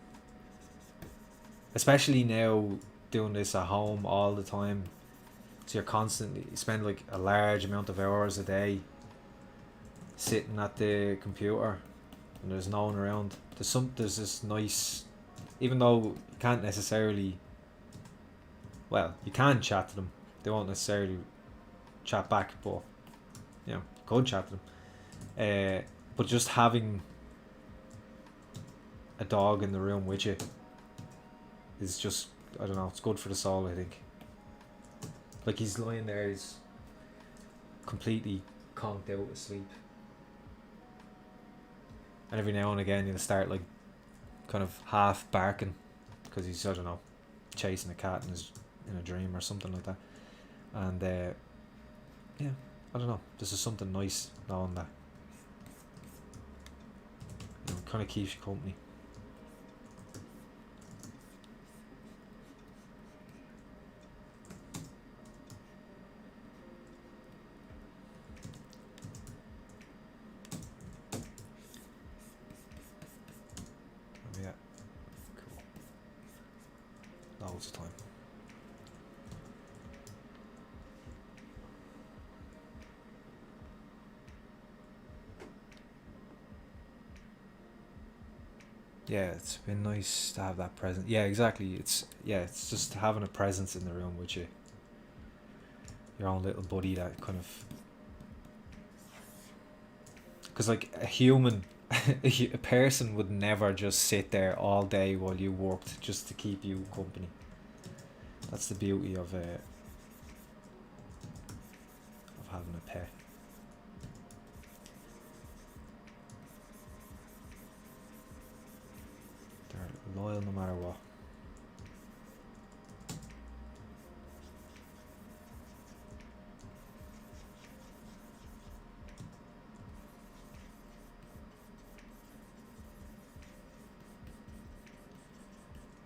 especially now doing this at home all the time, so you're constantly, you spend like a large amount of hours a day sitting at the computer and there's no one around. There's this nice, even though you can't necessarily, well, you can chat to them, they won't necessarily chat back, but you know, go and chat to them. But just having a dog in the room with you is just, I don't know, it's good for the soul, I think. Like, he's lying there, he's completely conked out asleep. And every now and again he'll start like kind of half barking because he's, I don't know, chasing a cat in a dream or something like that. And yeah, I don't know, this is something nice knowing that, you know, kind of keeps you company. Yeah, cool. Loads of time. Yeah, it's been nice to have that presence. Yeah, exactly. It's just having a presence in the room with you. Your own little buddy that kind of, because like a human, a person would never just sit there all day while you worked just to keep you company. That's the beauty of having a pet. They're loyal no matter what.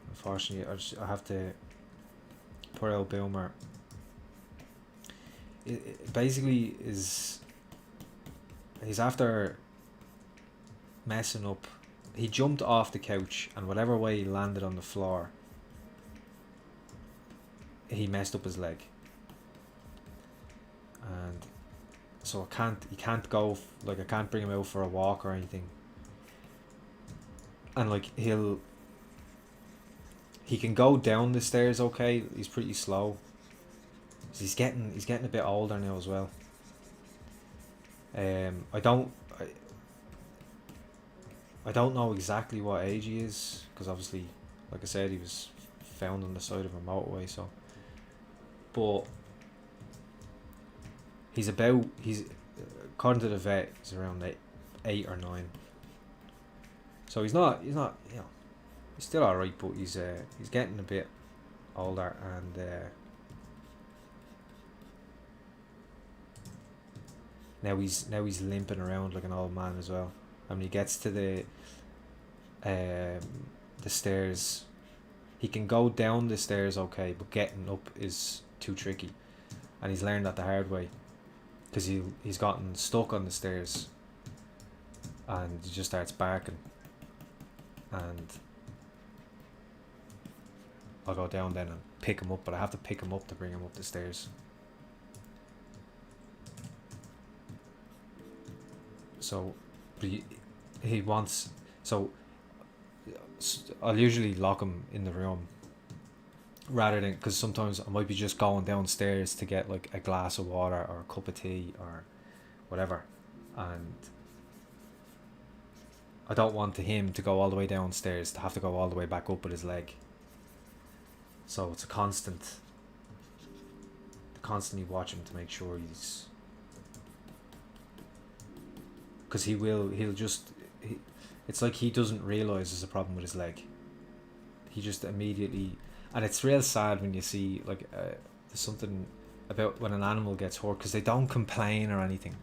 Unfortunately, I have to put out Boomer. It basically is, he's after messing up. He jumped off the couch and whatever way he landed on the floor, he messed up his leg. And so he can't go, like I can't bring him out for a walk or anything. And like he can go down the stairs okay, he's pretty slow. So he's getting a bit older now as well. I don't know exactly what age he is, because obviously, like I said, he was found on the side of a motorway, so, but he's according to the vet, he's around 8 or 9. So he's not, you know, he's still alright, but he's getting a bit older, and Now he's limping around like an old man as well. And when he gets to the stairs, he can go down the stairs okay, but getting up is too tricky, and he's learned that the hard way, because he's gotten stuck on the stairs, and he just starts barking, and I'll go down then and pick him up, but I have to pick him up to bring him up the stairs. So, but he wants, so I'll usually lock him in the room, rather than, because sometimes I might be just going downstairs to get like a glass of water or a cup of tea or whatever, and I don't want him to go all the way downstairs to have to go all the way back up with his leg. So it's a constantly watch him to make sure he's, because it's like he doesn't realize there's a problem with his leg. He just immediately, and it's real sad when you see like there's something about when an animal gets hurt, because they don't complain or anything.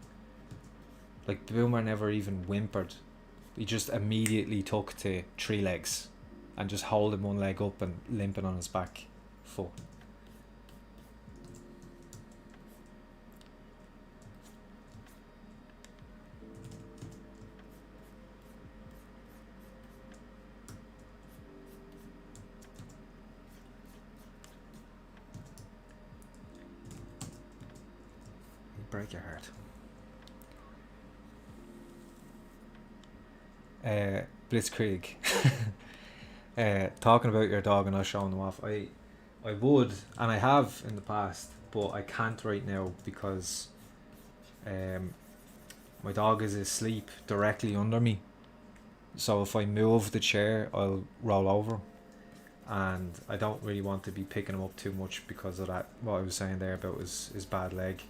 Like Boomer never even whimpered. He just immediately took to 3 legs and just holding one leg up and limping on his back foot. Break your heart. Blitzkrieg. Talking about your dog and us showing them off. I would, and I have in the past, but I can't right now because my dog is asleep directly under me. So if I move the chair, I'll roll over, and I don't really want to be picking him up too much because of that. What I was saying there about his bad leg.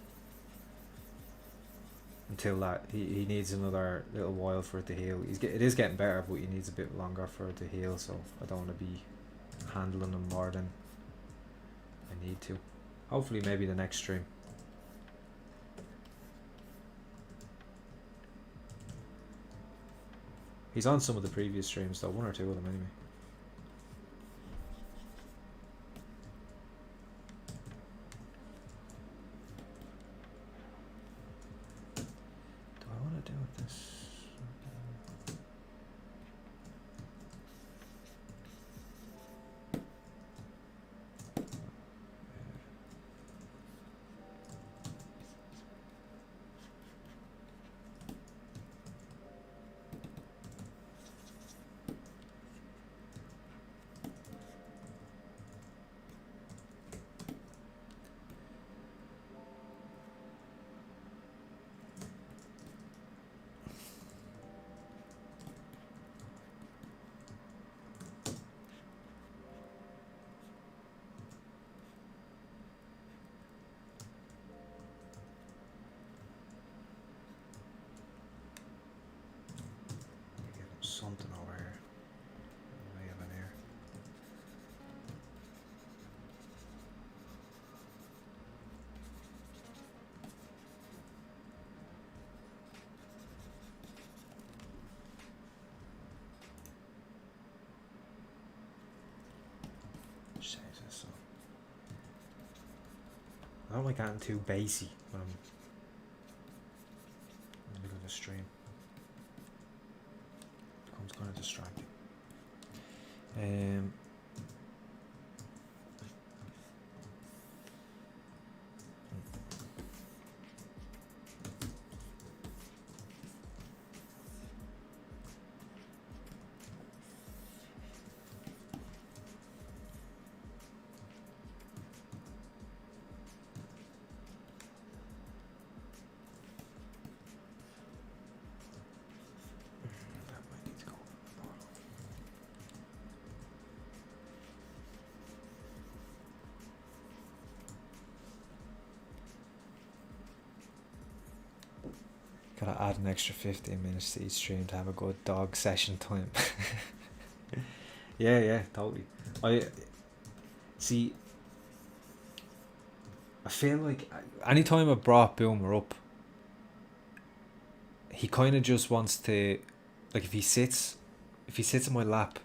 Until that, he needs another little while for it to heal. It is getting better, but he needs a bit longer for it to heal, so I don't want to be handling him more than I need to. Hopefully maybe the next stream. He's on some of the previous streams though, 1 or 2 of them anyway. Something over here. What do we have in here? Change this up. I don't like getting too bassy when I'm in the middle of the stream. Becomes kind of distracting. Gotta add an extra 15 minutes to each stream to have a good dog session time. Yeah, totally. I feel like anytime I brought Boomer up, he kind of just wants to, like, if he sits in my lap,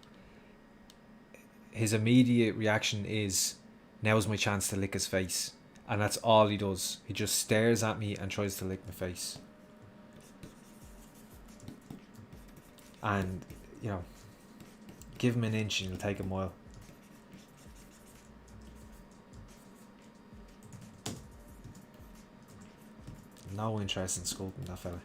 his immediate reaction is, now's my chance to lick his face. And that's all he does. He just stares at me and tries to lick my face. And, you know, give him an inch and he'll take a mile. No interest in sculpting that fella.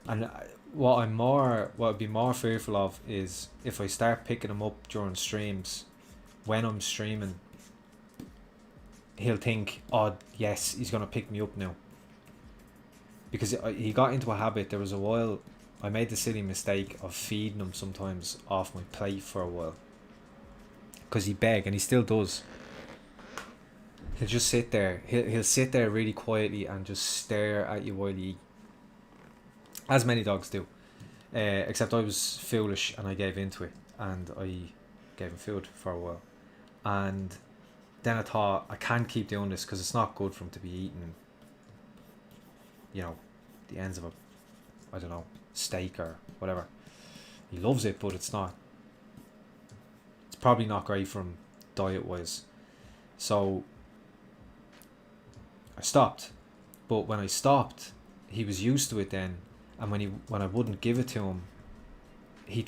And what I'd be more fearful of is if I start picking him up during streams, when I'm streaming, he'll think, oh yes, he's gonna pick me up now. Because he got into a habit. There was a while I made the silly mistake of feeding him sometimes off my plate for a while, because he begged, and he still does. He'll just sit there. He'll sit there really quietly and just stare at you while you eat. As many dogs do. Except I was foolish and I gave into it. And I gave him food for a while. And then I thought, I can't keep doing this because it's not good for him to be eating, you know, the ends of a, I don't know, steak or whatever. He loves it, but it's probably not great for him diet wise. So I stopped. But when I stopped, he was used to it then. And when I wouldn't give it to him, he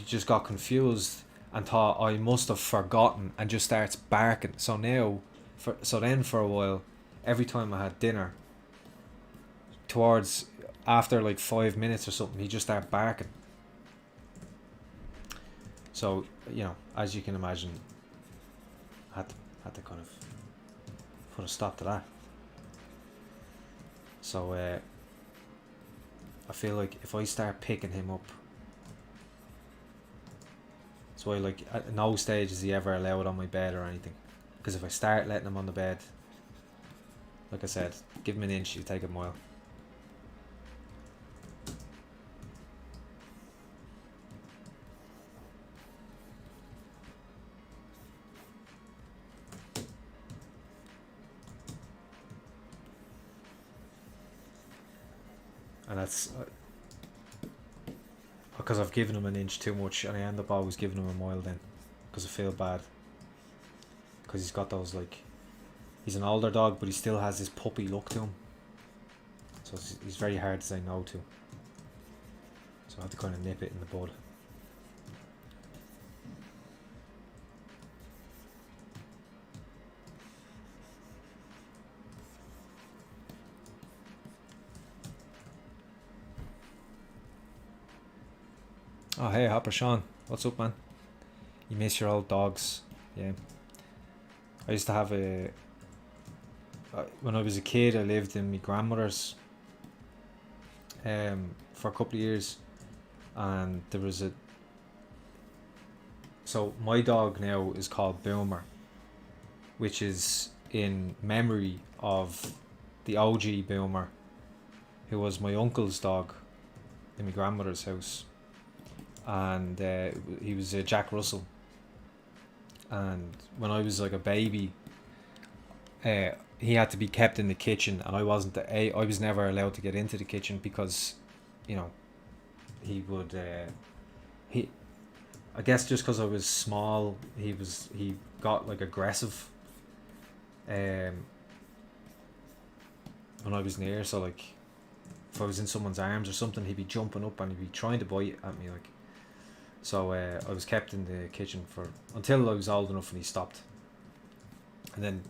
just got confused and thought I must have forgotten and just starts barking. So then for a while, every time I had dinner, after like 5 minutes or something, he just started barking. So, you know, as you can imagine, I had to kind of put a stop to that. So I feel like if I start picking him up, that's why, like, at no stage is he ever allowed on my bed or anything. Because if I start letting him on the bed, like I said, give him an inch, you take a mile. And that's because I've given him an inch too much, and I end up always giving him a mile then, because I feel bad. Because he's got those, like, he's an older dog, but he still has this puppy look to him. So he's very hard to say no to. So I have to kind of nip it in the bud. Oh hey, Hopper Sean, what's up, man? You miss your old dogs? Yeah. I used to have when I was a kid, I lived in my grandmother's for a couple of years, and there was so my dog now is called Boomer, which is in memory of the OG Boomer, who was my uncle's dog in my grandmother's house. And he was a Jack Russell, and when I was like a baby, he had to be kept in the kitchen, and I was never allowed to get into the kitchen because, you know, he would I guess just because I was small, he got like aggressive when I was near. So like if I was in someone's arms or something, he'd be jumping up and he'd be trying to bite at me, like. So I was kept in the kitchen until I was old enough, and he stopped. And then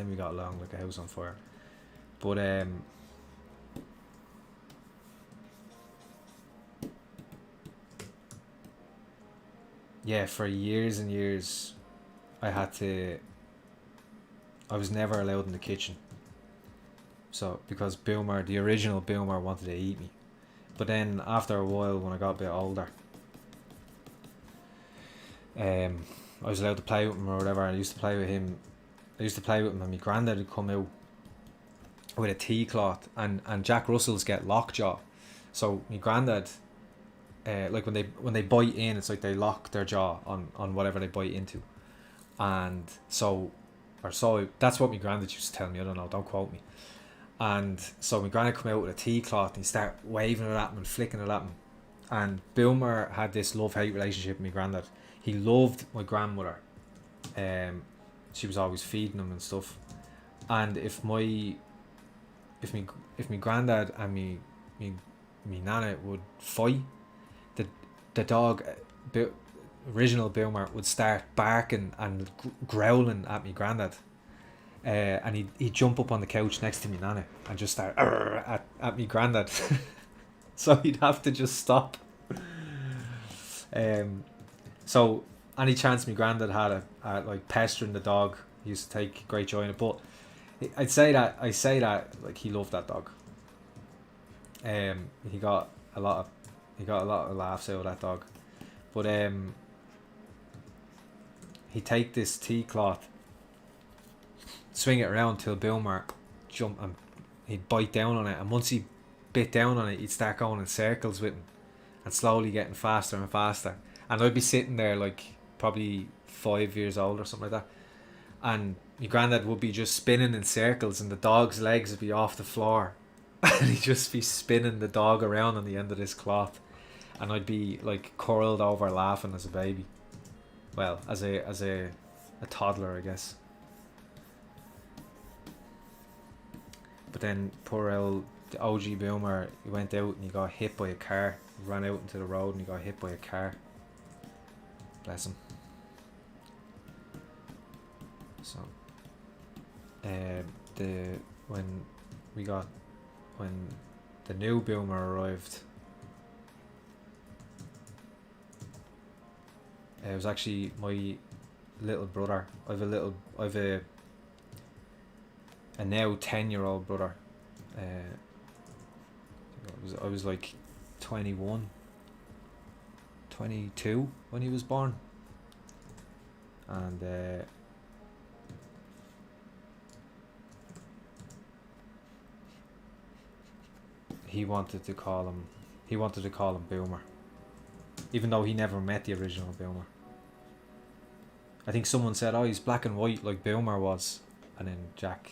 we got along like a house on fire. But yeah, for years and years, I was never allowed in the kitchen. So because the original Boomer wanted to eat me. But then after a while, when I got a bit older, I was allowed to play with him or whatever. I used to play with him, and my granddad would come out with a tea cloth, and Jack Russells get lockjaw. So my granddad, like when they bite in, it's like they lock their jaw on whatever they bite into. and so that's what my granddad used to tell me. I don't know, don't quote me. And so my granddad come out with a tea cloth and he start waving it at him and flicking it at him. And Boomer had this love-hate relationship with my granddad. He loved my grandmother. She was always feeding him and stuff. And if my granddad and me nana would fight, the dog, original Boomer, would start barking and growling at me granddad. And he'd jump up on the couch next to me nana and just start at me granddad. So he'd have to just stop. So any chance me granddad had at like pestering the dog, he used to take great joy in it. But I say that like he loved that dog. He got a lot of laughs out of that dog. But he'd take this tea cloth, swing it around till Boomer jump, and he'd bite down on it, and once he bit down on it, he'd start going in circles with him and slowly getting faster and faster. And I'd be sitting there like probably 5 years old or something like that, and my granddad would be just spinning in circles and the dog's legs would be off the floor and he'd just be spinning the dog around on the end of this cloth, and I'd be like curled over laughing as a baby. Well, as a toddler, I guess. But then poor old the OG Boomer, he went out and he got hit by a car. He ran out into the road and he got hit by a car. Bless him. So when the new Boomer arrived, it was actually my little brother. I have a now 10-year-old brother. I was like 21, 22 when he was born, and he wanted to call him Boomer, even though he never met the original Boomer. I think someone said, "Oh, he's black and white like Boomer was," and then Jack,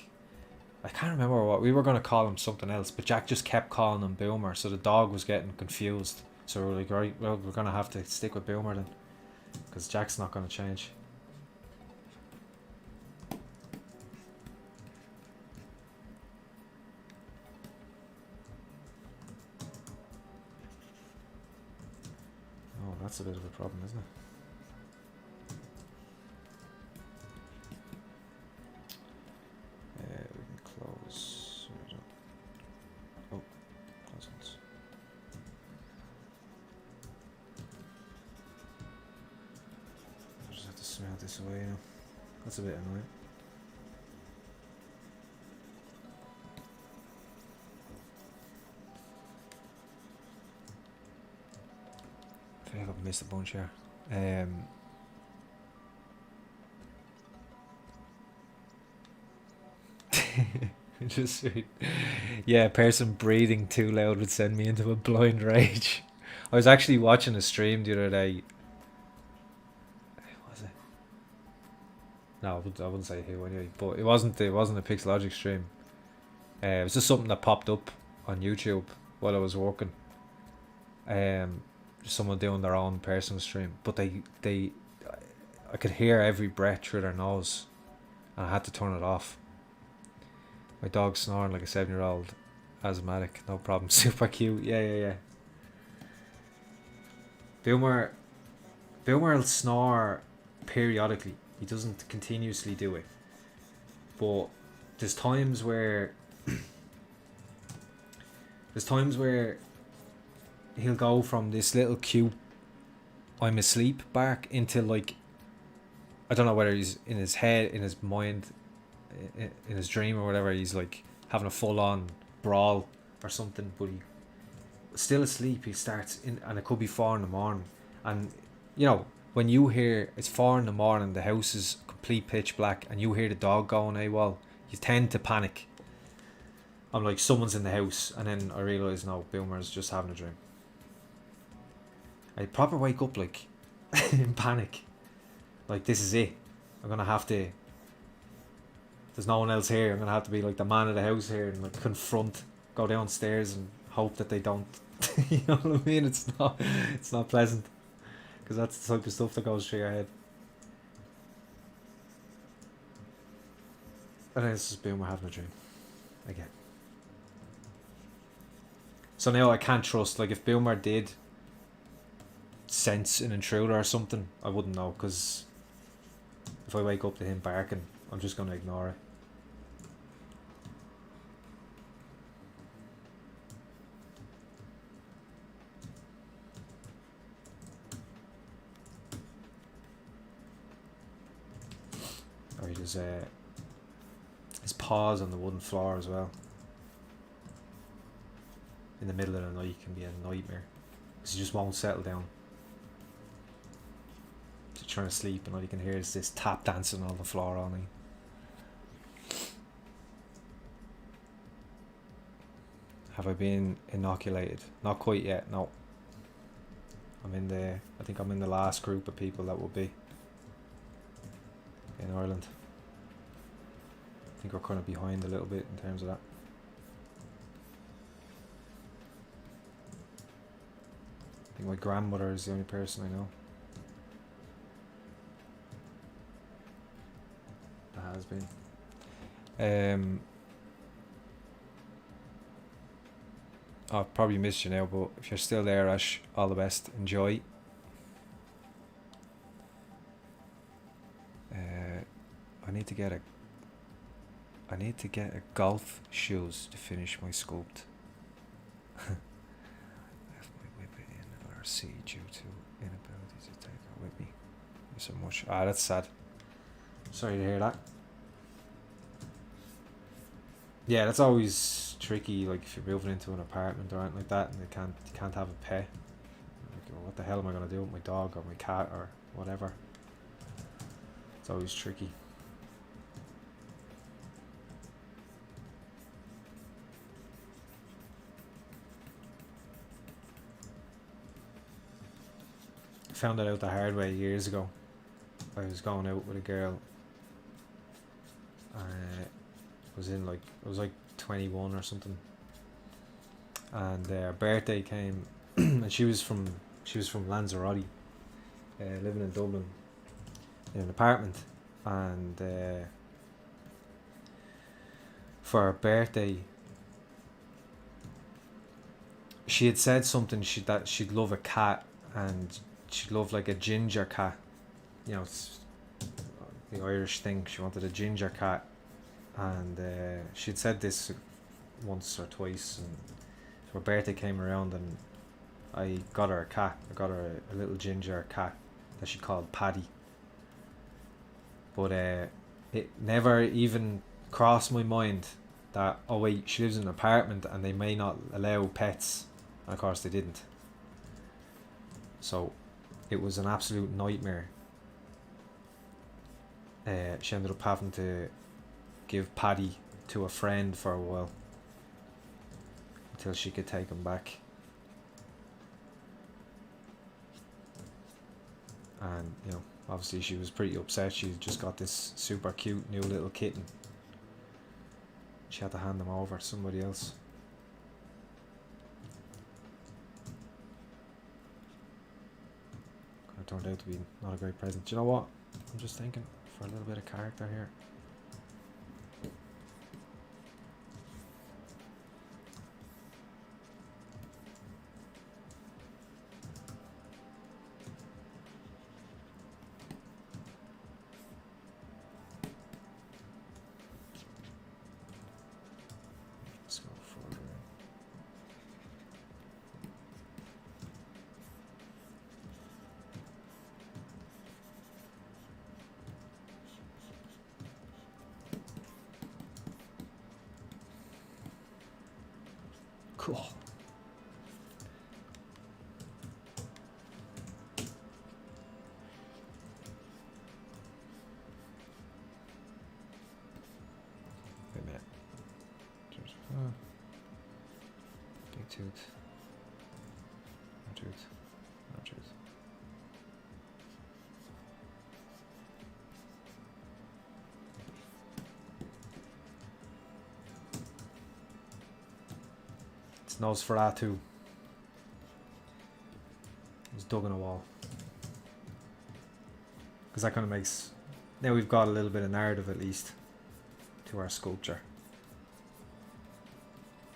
I can't remember what we were going to call him, something else, but Jack just kept calling him Boomer, so the dog was getting confused. So we're like, right, well, we're going to have to stick with Boomer then, because Jack's not going to change. Oh, that's a bit of a problem, isn't it? This away now. That's a bit annoying. I feel like I've missed a bunch here. Just yeah, a person breathing too loud would send me into a blind rage. I was actually watching a stream the other day. No, I wouldn't say who anyway, but it wasn't a Pixologic stream. It was just something that popped up on YouTube while I was working. Just someone doing their own personal stream, but I could hear every breath through their nose, and I had to turn it off. My dog's snoring like a 7-year-old, asthmatic, no problem, super cute. Yeah. Boomer will snore periodically. He doesn't continuously do it, but there's times where he'll go from this little cute I'm asleep bark into like, I don't know whether he's in his head, in his mind, in his dream or whatever, he's like having a full on brawl or something, but he still asleep. He starts in, and it could be 4 a.m, and you know, when you hear it's 4 a.m, the house is complete pitch black, and you hear the dog going AWOL, you tend to panic. I'm like, someone's in the house, and then I realise, no, Boomer's just having a dream. I proper wake up like in panic, like this is it. I'm gonna have to. There's no one else here. I'm gonna have to be like the man of the house here and like confront, go downstairs and hope that they don't. You know what I mean? It's not pleasant, because that's the type of stuff that goes through your head. I think this is Boomer having a dream again. So now I can't trust. Like, if Boomer did sense an intruder or something, I wouldn't know, because if I wake up to him barking, I'm just gonna ignore it. Or he just his paws on the wooden floor as well. In the middle of the night can be a nightmare, because he just won't settle down. He's trying to sleep and all you can hear is this tap dancing on the floor all night. Have I been inoculated? Not quite yet, no. I think I'm in the last group of people that will be in Ireland. I think we're kind of behind a little bit in terms of that. I think my grandmother is the only person I know that has been. I've probably missed you now, but if you're still there, Ash, all the best. Enjoy. I need to get a golf shoes to finish my sculpt. I left my whippet in RC due to inability to take it with me so much. That's sad. Sorry to hear that. Yeah, that's always tricky. Like, if you're moving into an apartment or anything like that, and you can't have a pet. Like, well, what the hell am I gonna do with my dog or my cat or whatever? It's always tricky. I found that out the hard way years ago. I was going out with a girl. I was like 21 or something, and her birthday came, and she was from Lanzarote, living in Dublin in an apartment, and for her birthday she had said something that she'd love a cat, and she'd love like a ginger cat. You know, it's the Irish thing. She wanted a ginger cat. And she'd said this once or twice, and so her birthday came around and I got her a cat. I got her a little ginger cat that she called Paddy. But it never even crossed my mind that, oh wait, she lives in an apartment and they may not allow pets. And of course they didn't. So it was an absolute nightmare. She ended up having to give Paddy to a friend for a while until she could take him back. And, you know, obviously she was pretty upset. She just got this super cute new little kitten. She had to hand him over to somebody else. It turned out to be not a great present. Do you know what? I'm just thinking, for a little bit of character here. Cool. Wait a minute. Big tooth. No tooth. No tooth. It's Nosferatu. It's dug in a wall. Because that kind of makes... Now we've got a little bit of narrative at least to our sculpture.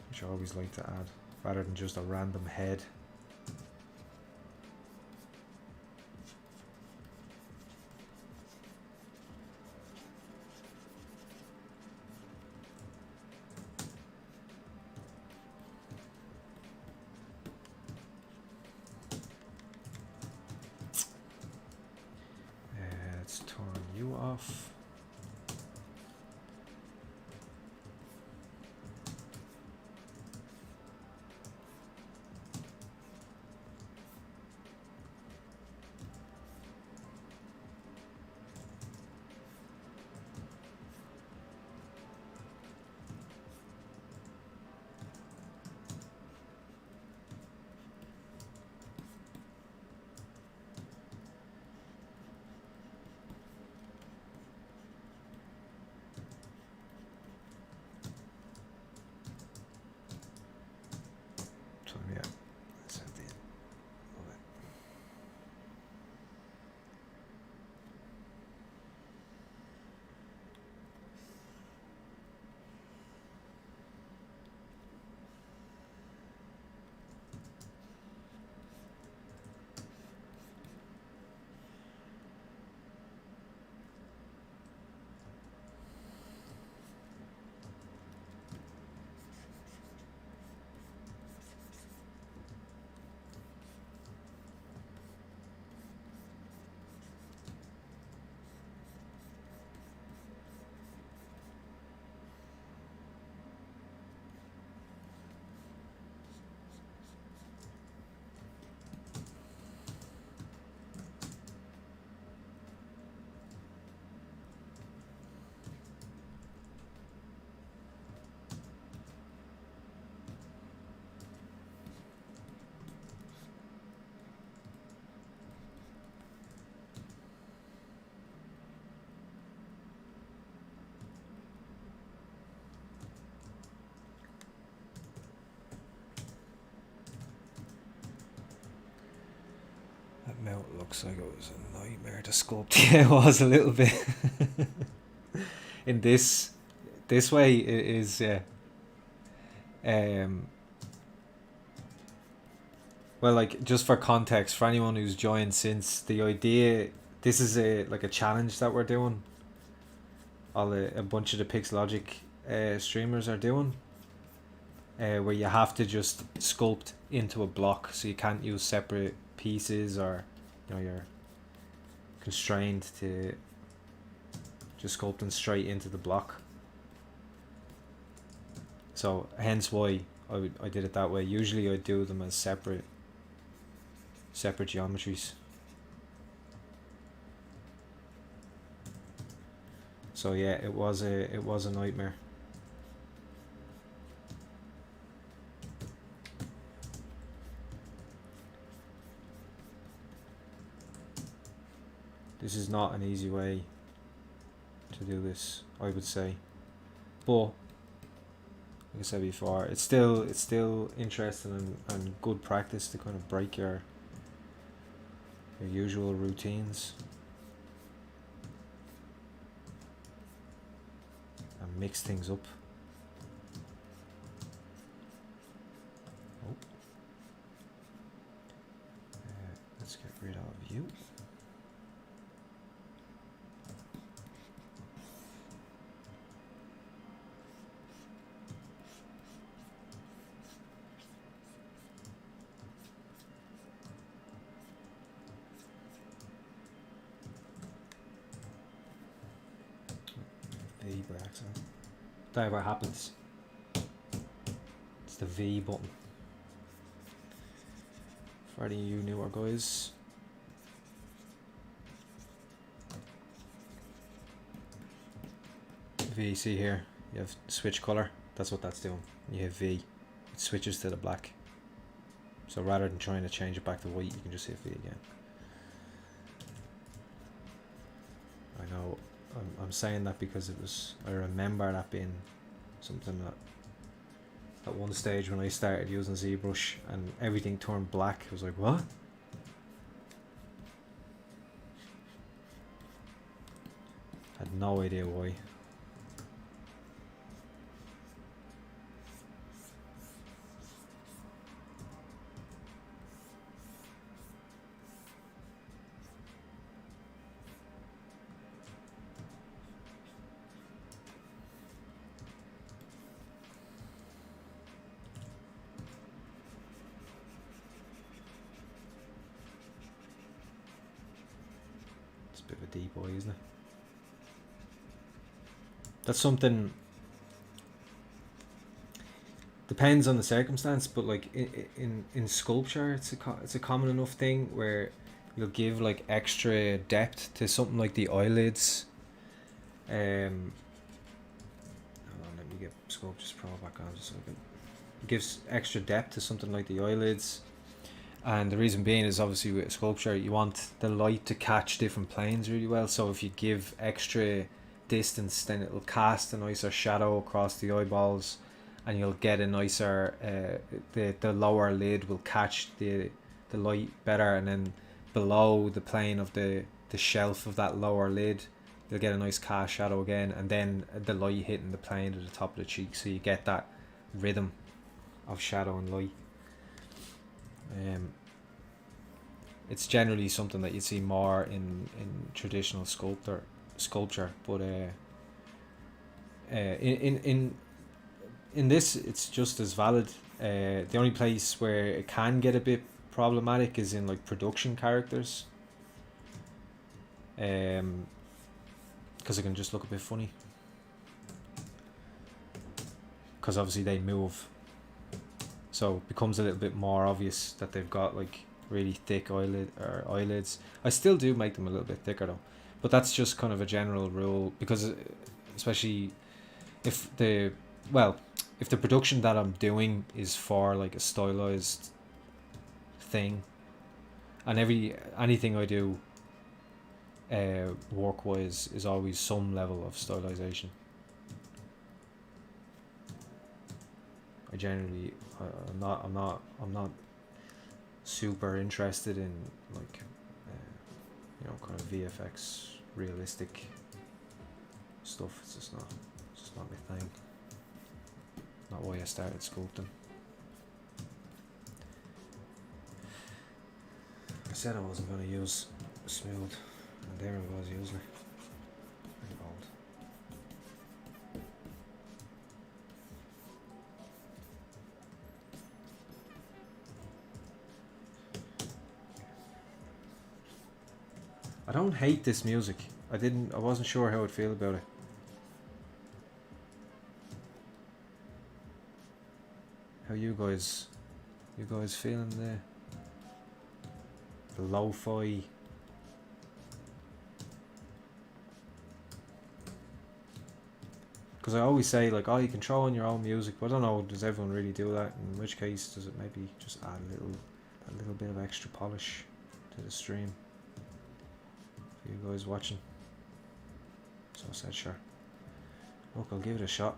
Which I always like to add, rather than just a random head. Let's turn you off. Mount looks like it was a nightmare to sculpt. Yeah, it was a little bit. In this way it is well, like, just for context for anyone who's joined since, the idea, this is a challenge that we're doing, a bunch of the Pixologic streamers are doing, where you have to just sculpt into a block, so you can't use separate pieces, or you're constrained to just sculpting straight into the block. So hence why I did it that way. Usually I do them as separate geometries. So yeah, it was a nightmare. This is not an easy way to do this, I would say, but like I said before, it's still interesting and good practice to kind of break your usual routines and mix things up. Oh. Let's get rid of you. V by accident. Don't know what happens. It's the V button. For any of you newer guys. V, see here, you have switch color. That's what that's doing. You have V, it switches to the black. So rather than trying to change it back to white, you can just hit V again. I know. I'm saying that because I remember that being something that at one stage when I started using ZBrush and everything turned black. I was like, what? Had no idea why. It's a bit of a deep boy, isn't it? That's something, depends on the circumstance, but like in sculpture, it's a common enough thing where you'll give like extra depth to something like the eyelids. Hold on, let me get Sculptures Pro back on just so I can. It gives extra depth to something like the eyelids, and the reason being is obviously with sculpture you want the light to catch different planes really well. So if you give extra distance, then it'll cast a nicer shadow across the eyeballs, and you'll get a nicer the lower lid will catch the light better, and then below the plane of the shelf of that lower lid you'll get a nice cast shadow again, and then the light hitting the plane at the top of the cheek, so you get that rhythm of shadow and light. It's generally something that you see more in traditional sculpture, but in this it's just as valid. The only place where it can get a bit problematic is in like production characters, because it can just look a bit funny, because obviously they move, so it becomes a little bit more obvious that they've got like really thick eyelids. I still do make them a little bit thicker though, but that's just kind of a general rule, because especially if the production that I'm doing is for like a stylized thing, and anything I do work wise is always some level of stylization. I generally I'm not super interested in like kind of VFX realistic stuff. It's just not my thing. Not why I started sculpting. I said I wasn't going to use smooth, and there I was using it. Very bold. I don't hate this music. I wasn't sure how I'd feel about it. How you guys feeling the lo-fi? Because I always say like, oh, you can throw in your own music, but I don't know, does everyone really do that? In which case, does it maybe just add a little bit of extra polish to the stream for you guys watching? So I said, sure. Look, I'll give it a shot.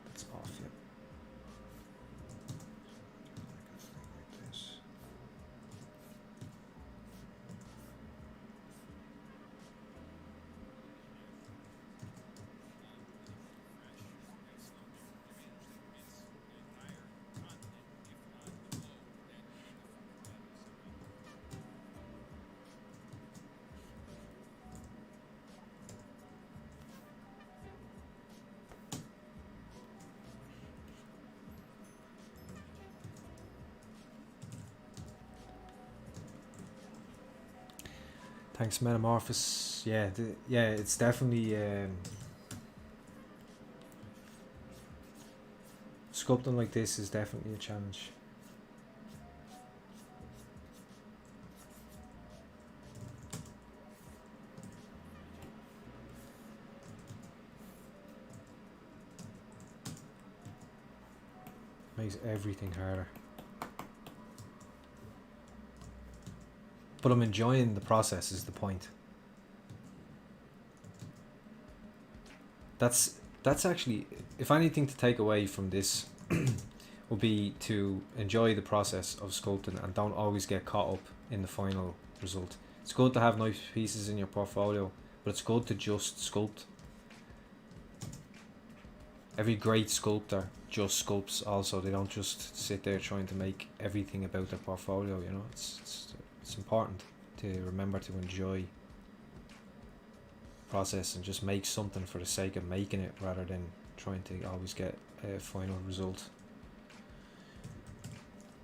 That's off, yeah. Like this. Thanks, Metamorphosis. Yeah, it's definitely sculpting like this is definitely a challenge. Makes everything harder. But I'm enjoying the process is the point. that's actually, if anything to take away from this would be to enjoy the process of sculpting and don't always get caught up in the final result. It's good to have nice pieces in your portfolio, but it's good to just sculpt. Every great sculptor just sculpts also. They don't just sit there trying to make everything about their portfolio, you know. It's important to remember to enjoy the process and just make something for the sake of making it rather than trying to always get a final result.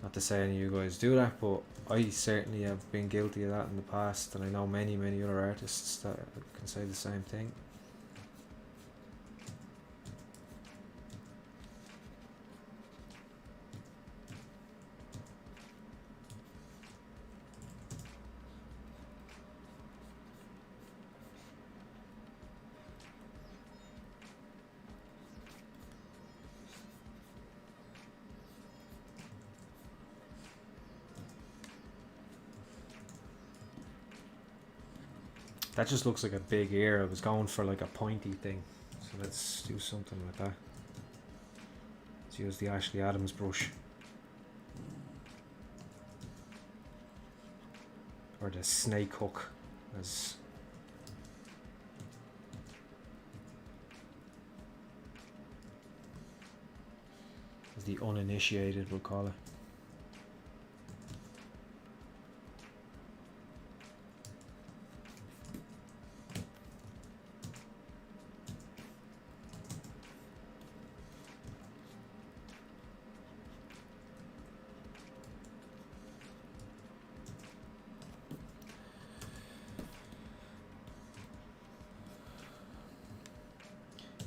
Not to say any of you guys do that, but I certainly have been guilty of that in the past, and I know many other artists that can say the same thing. That just looks like a big ear. I was going for like a pointy thing. So let's do something with that. Let's use the Ashley Adams brush. Or the snake hook, as the uninitiated will call it.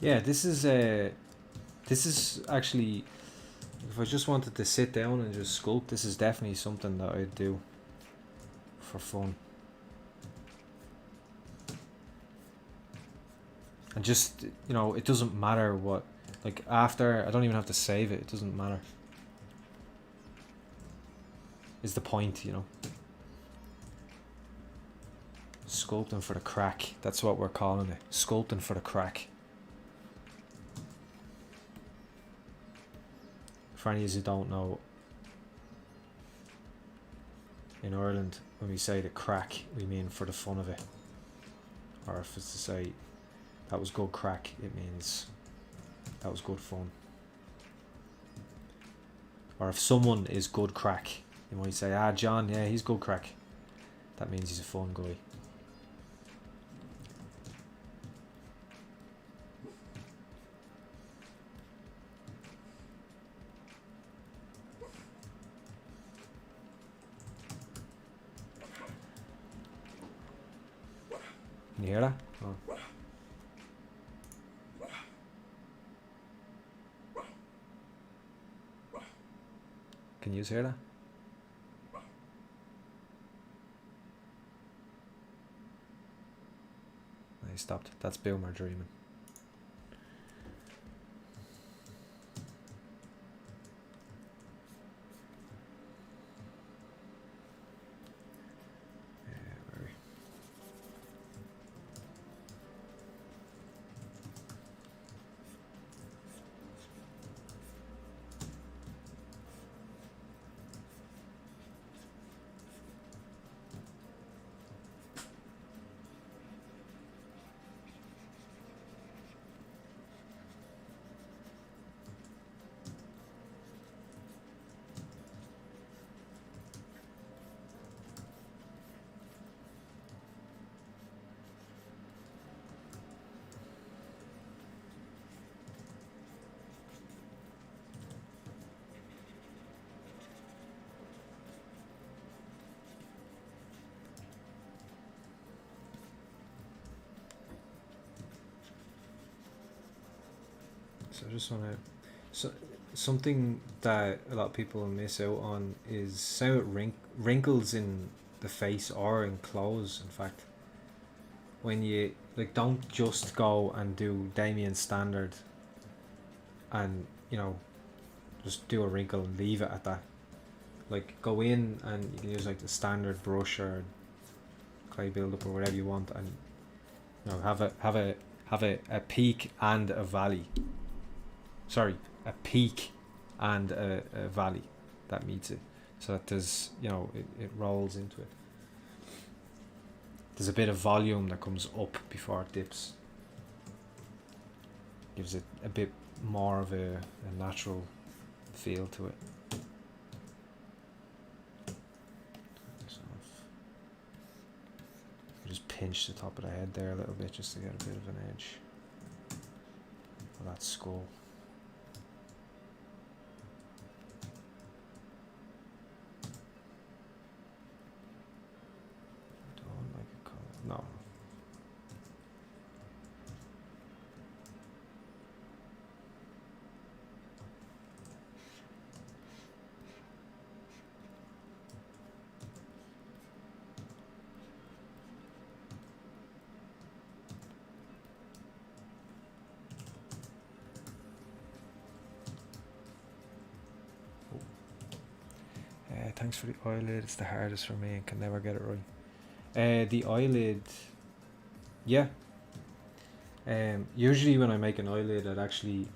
Yeah, this is actually, if I just wanted to sit down and just sculpt, this is definitely something that I'd do for fun. And just, you know, it doesn't matter what, like after, I don't even have to save it, it doesn't matter. Is the point, you know. Sculpting for the crack, that's what we're calling it. Sculpting for the crack. For any of you who don't know, in Ireland, when we say the crack, we mean for the fun of it. Or if it's to say, that was good crack, it means that was good fun. Or if someone is good crack, you might say, ah, John, yeah, he's good crack. That means he's a fun guy. Can you hear that? Oh. Can you hear that? I stopped. That's Boomer dreaming. So I just want to, something that a lot of people miss out on is how it wrinkles in the face or in clothes. In fact, when you like, don't just go and do Damien standard, and you know, just do a wrinkle and leave it at that. Like go in and you can use like the standard brush or clay buildup or whatever you want, and you know have have a peak and a valley. Sorry, a peak and a valley that meets it, so that there's, you know, it rolls into it. There's a bit of volume that comes up before it dips. Gives it a bit more of a natural feel to it. So just pinch the top of the head there a little bit just to get a bit of an edge of that skull. Don't like a color. No. Thanks for the eyelid. It's the hardest for me and can never get it right. The eyelid, yeah. Usually when I make an eyelid, I'd actually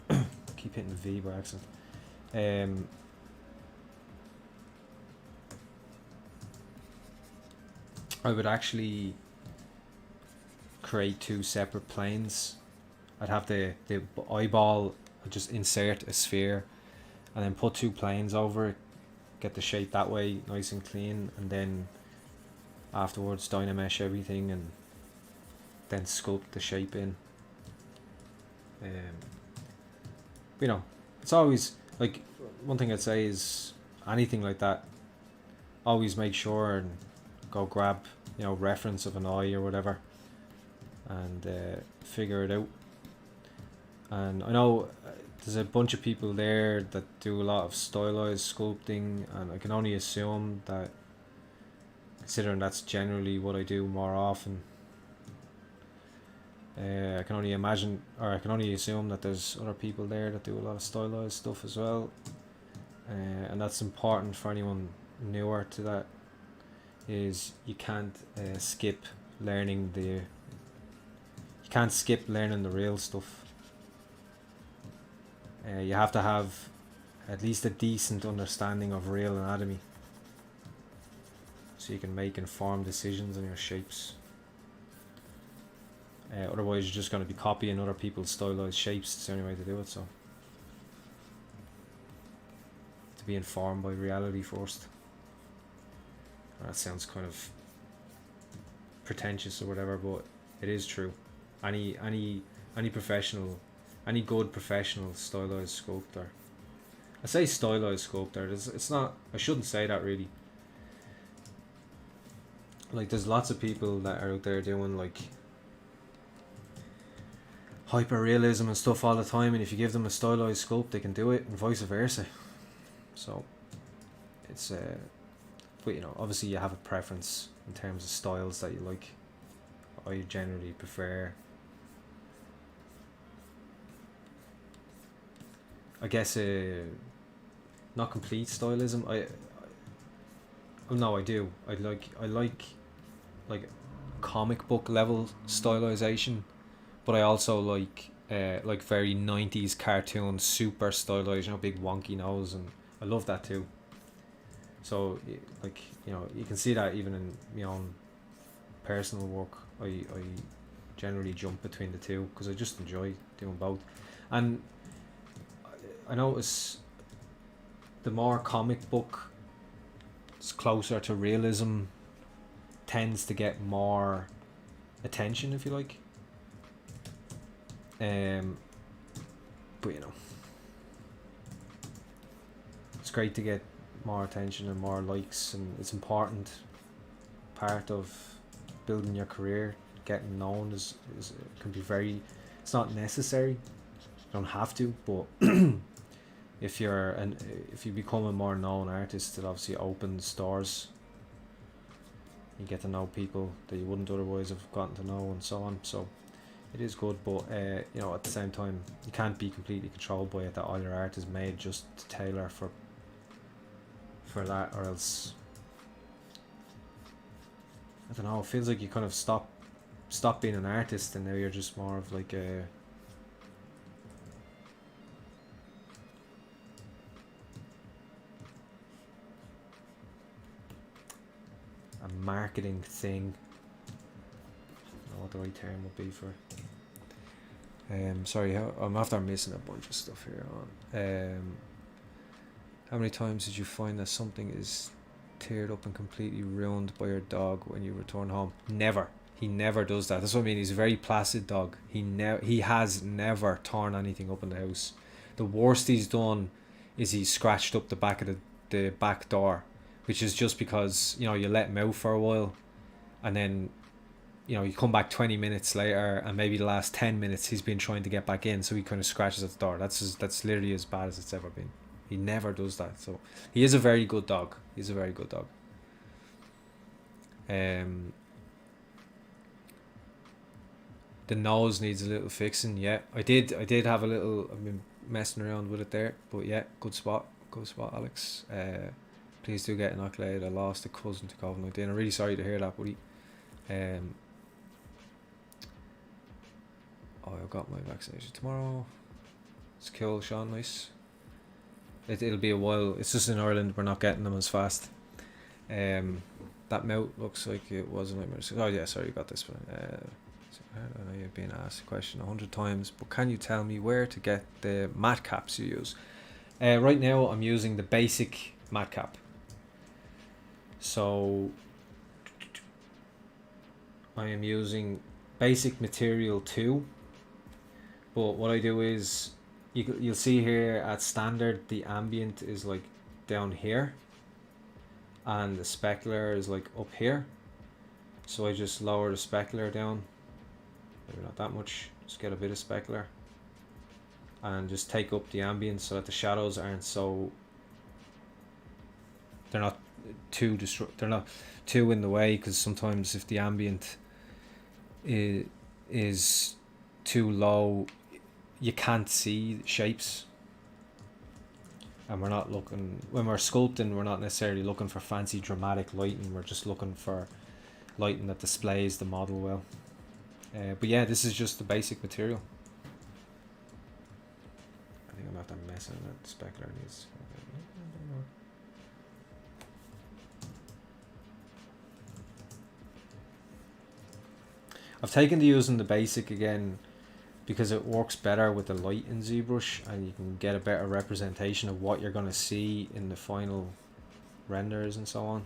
keep hitting V by accident. I would actually create two separate planes. I'd have the eyeball. I'd just insert a sphere, and then put two planes over it. Get the shape that way nice and clean, and then afterwards dynamesh everything and then sculpt the shape in. You know, it's always like, one thing I'd say is anything like that, always make sure and go grab, you know, reference of an eye or whatever and figure it out. And I know there's a bunch of people there that do a lot of stylized sculpting, and I can only assume that, considering that's generally what I do more often, I can only imagine, or I can only assume that there's other people there that do a lot of stylized stuff as well, and that's important for anyone newer to that, is you can't skip learning the real stuff. You have to have at least a decent understanding of real anatomy so you can make informed decisions on your shapes. Otherwise you're just going to be copying other people's stylized shapes. It's the only way to do it. So to be informed by reality first. That sounds kind of pretentious or whatever, but it is true. Any professional, any good professional stylized sculptor, I say stylized sculptor, it's not, I shouldn't say that really. Like, there's lots of people that are out there doing like hyper-realism and stuff all the time, and if you give them a stylized sculpt they can do it, and vice versa. So it's but you know, obviously you have a preference in terms of styles that you like. I generally prefer, I guess, not complete stylism. I do. I like comic book level stylization, but I also like very 90s cartoon super stylized, you know, big wonky nose, and I love that too. So like, you know, you can see that even in my own personal work. I generally jump between the two because I just enjoy doing both. And I notice the more comic book is closer to realism tends to get more attention, if you like. But you know, it's great to get more attention and more likes, and it's important part of building your career. Getting known is can be very, it's not necessary, you don't have to, but if you become a more known artist, it obviously opens doors. You get to know people that you wouldn't otherwise have gotten to know, and so on. So it is good, but you know, at the same time you can't be completely controlled by it, that all your art is made just to tailor for that, or else I don't know, it feels like you kind of stop stopped being an artist and now you're just more of like a marketing thing. I don't know what the right term would be for sorry, I'm after missing a bunch of stuff here on. How many times did you find that something is teared up and completely ruined by your dog when you return home? Never. He never does that. That's what I mean. He's a very placid dog. He has never torn anything up in the house. The worst he's done is he scratched up the back of the back door, which is just because, you know, you let him out for a while and then, you know, you come back 20 minutes later and maybe the last 10 minutes he's been trying to get back in, so he kind of scratches at the door. That's literally as bad as it's ever been. He never does that. So he is a very good dog. He's a very good dog. The nose needs a little fixing. Yeah, I did have a little, I've been messing around with it there, but yeah, good spot, Alex. Please do get inoculated. I lost a cousin to COVID-19. I'm really sorry to hear that, buddy. I've got my vaccination tomorrow. It's cool, Sean. Nice. It'll be a while. It's just in Ireland we're not getting them as fast. That mouth looks like it was a nightmare. Oh yeah, sorry, you got this one. I know you've been asked a question 100 times, but can you tell me where to get the matte caps you use? Right now I'm using the basic matte cap. So I am using basic material 2, but what I do is you'll see here at standard the ambient is like down here and the specular is like up here, so I just lower the specular down, maybe not that much, just get a bit of specular and just take up the ambient so that the shadows aren't so, they're not too in the way, because sometimes if the ambient is too low you can't see shapes, and we're not looking, when we're sculpting, we're not necessarily looking for fancy dramatic lighting, we're just looking for lighting that displays the model well. But yeah, this is just the basic material. I think I'm after messing that specular needs. I've taken to using the basic again because it works better with the light in ZBrush, and you can get a better representation of what you're going to see in the final renders and so on.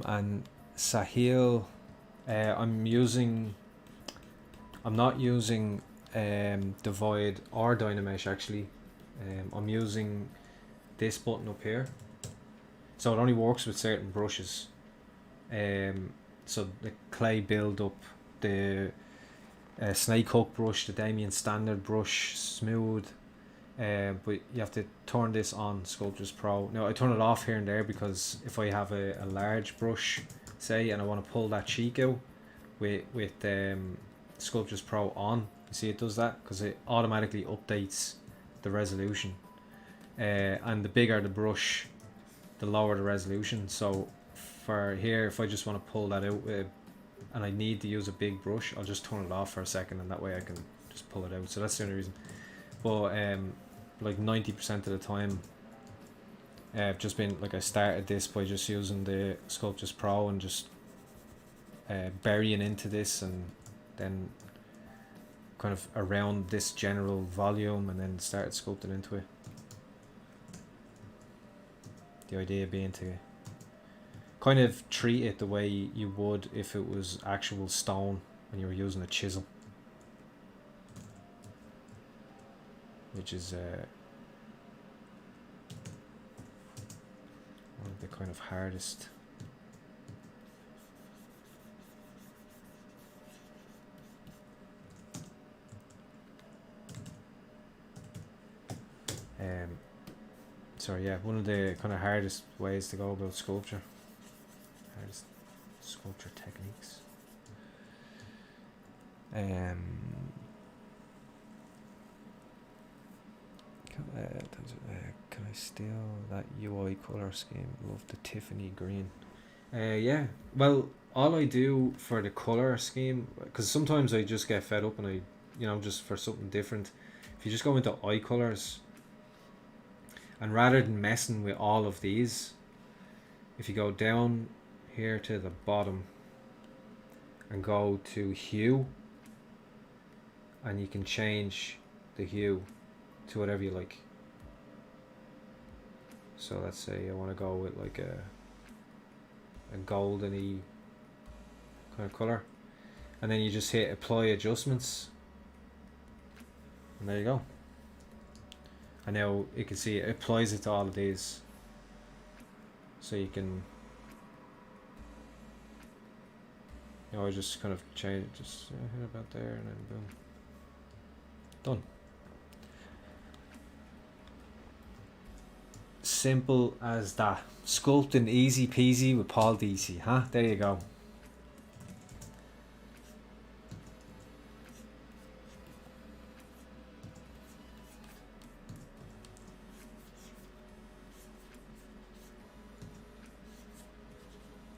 And Sahil, I'm not using Divide or Dynamesh actually. I'm using this button up here, so it only works with certain brushes. So the clay build up, the snake hook brush, the Damien standard brush, smooth. But you have to turn this on Sculptors Pro. Now I turn it off here and there because if I have a large brush, say, and I want to pull that cheek out with Sculptors Pro on, you see it does that because it automatically updates the resolution. And the bigger the brush, the lower the resolution. So for here, if I just want to pull that out and I need to use a big brush, I'll just turn it off for a second, and that way I can just pull it out. So that's the only reason. But like 90% of the time, I've just been, like, I started this by just using the Sculptors Pro and just burying into this and then kind of around this general volume, and then started sculpting into it. The idea being to kind of treat it the way you would if it was actual stone and you were using a chisel, which is one of the kind of hardest. Sorry, yeah, one of the kind of hardest ways to go about sculpture, hardest sculpture techniques. Can I steal that UI color scheme? Love the Tiffany green. Yeah, well, all I do for the color scheme, because sometimes I just get fed up and I, just for something different, if you just go into eye colors, and rather than messing with all of these, if you go down here to the bottom and go to hue, and you can change the hue to whatever you like. So let's say I want to go with like a goldeny kind of color, and then you just hit apply adjustments, and there you go. And now you can see it applies it to all of these, so you can, I just kind of change, just hit about there, and then boom, done. Simple as that. Sculpting easy peasy with Paul Deasy, huh? There you go.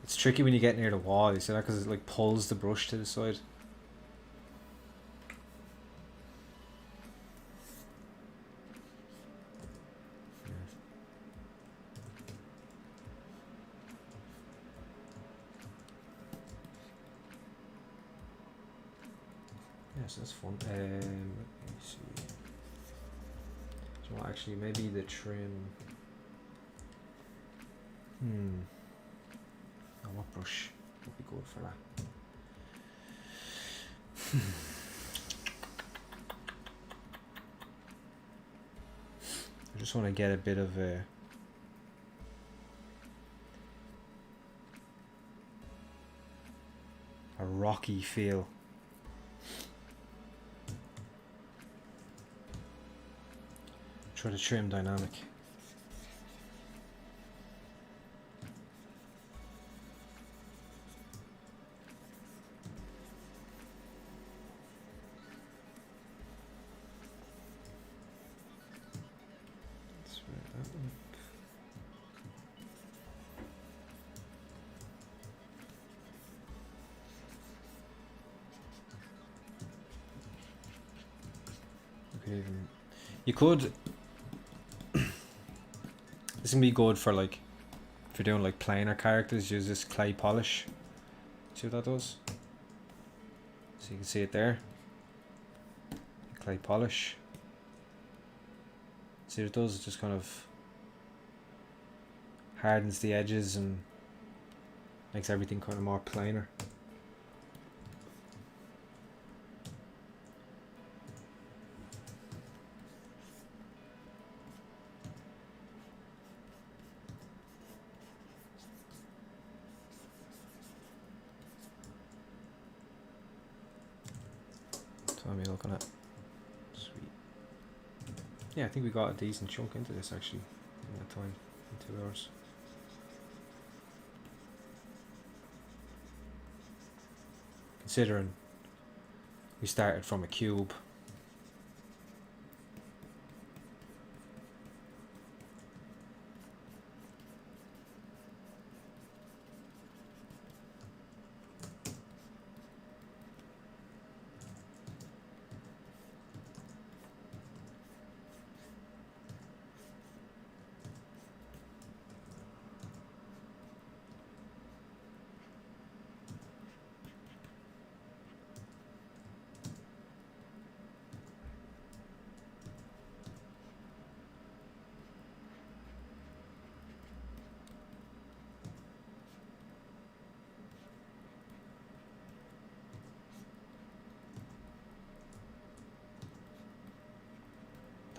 It's tricky when you get near the wall, you see that, because it like pulls the brush to the side. Yes, that's fun. Let me see. So actually, maybe the trim. Oh, what brush would be good for that? I just want to get a bit of a rocky feel. Try to trim dynamic. Let's write that one. You could. This can be good for like, if you're doing like planar characters, use this clay polish. See what that does? So you can see it there. Clay polish. See what it does? It just kind of hardens the edges and makes everything kind of more planar. What am I looking at? Sweet. Yeah, I think we got a decent chunk into this actually in that time, in 2 hours. Considering we started from a cube.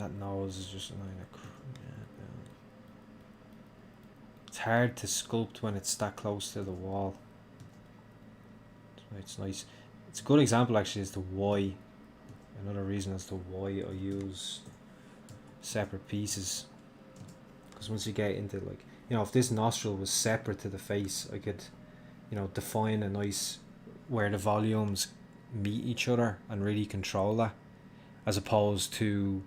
That nose is just annoying. It's hard to sculpt when it's that close to the wall. It's nice. It's a good example actually as to why. Another reason as to why I use separate pieces. Because once you get into, like, you know, if this nostril was separate to the face, I could, you know, define a nice where the volumes meet each other and really control that, as opposed to,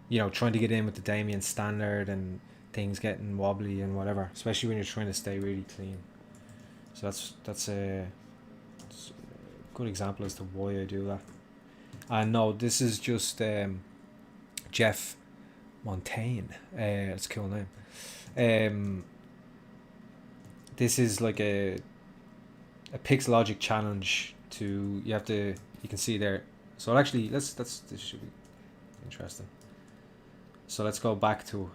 you know, trying to get in with the Damien standard and things getting wobbly and whatever, especially when you're trying to stay really clean. So that's a good example as to why I do that. And no, this is just Jeff Montaigne. It's a cool name. This is like a Pixologic challenge to, you have to, you can see there. So actually, this should be interesting. So let's go back to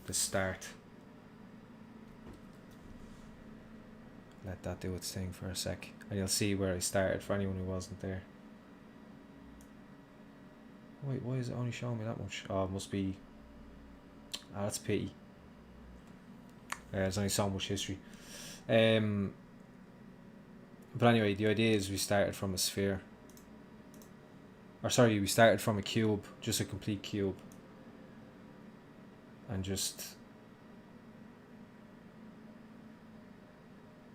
the start. Let that do its thing for a sec, and you'll see where I started for anyone who wasn't there. Wait, why is it only showing me that much? Oh, it must be... Ah, that's a pity. There's only so much history. But anyway, the idea is we started from a sphere. Or sorry, we started from a cube, just a complete cube. And just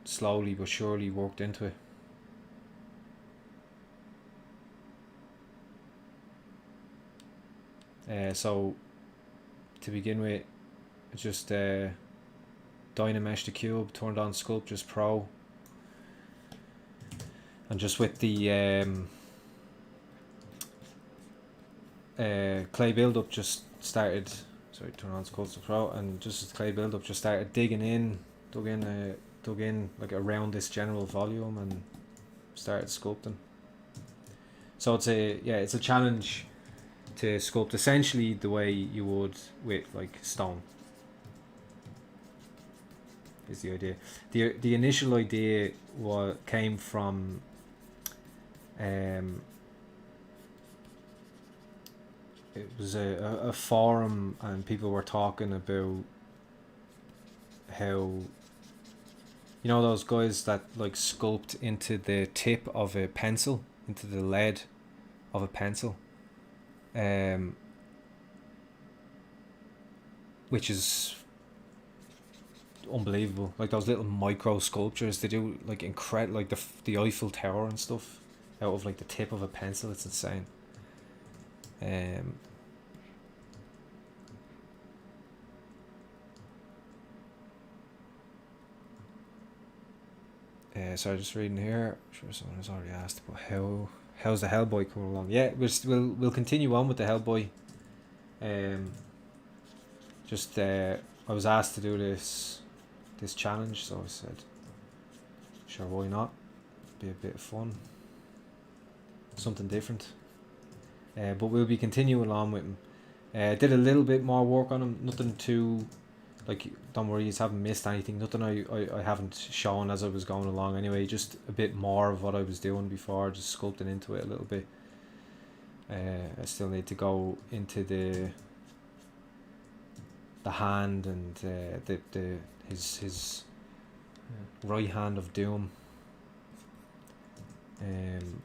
slowly but surely worked into it. So to begin with, just Dynamesh the cube, turned on Sculptris Pro, and just with the clay build-up just started. Sorry, turn on Sculptris Pro, and just as clay build-up just started dug in like around this general volume and started sculpting. So it's a challenge to sculpt essentially the way you would with like stone. Is the idea. The initial idea came from it was a forum, and people were talking about how, you know, those guys that like sculpt into the tip of a pencil, into the lead of a pencil, which is unbelievable. Like those little micro sculptures they do, like incredible, like the Eiffel Tower and stuff out of like the tip of a pencil. It's insane. So I'm just reading here. I'm sure someone has already asked, but how's the Hellboy coming along? Yeah, we'll continue on with the Hellboy. I was asked to do this challenge, so I said, sure, why not? Be a bit of fun, something different. But we'll be continuing on with him. Did a little bit more work on him, nothing too, like, don't worry, you haven't missed anything, nothing I haven't shown as I was going along anyway, just a bit more of what I was doing before, just sculpting into it a little bit. I still need to go into the hand and his right hand of doom, and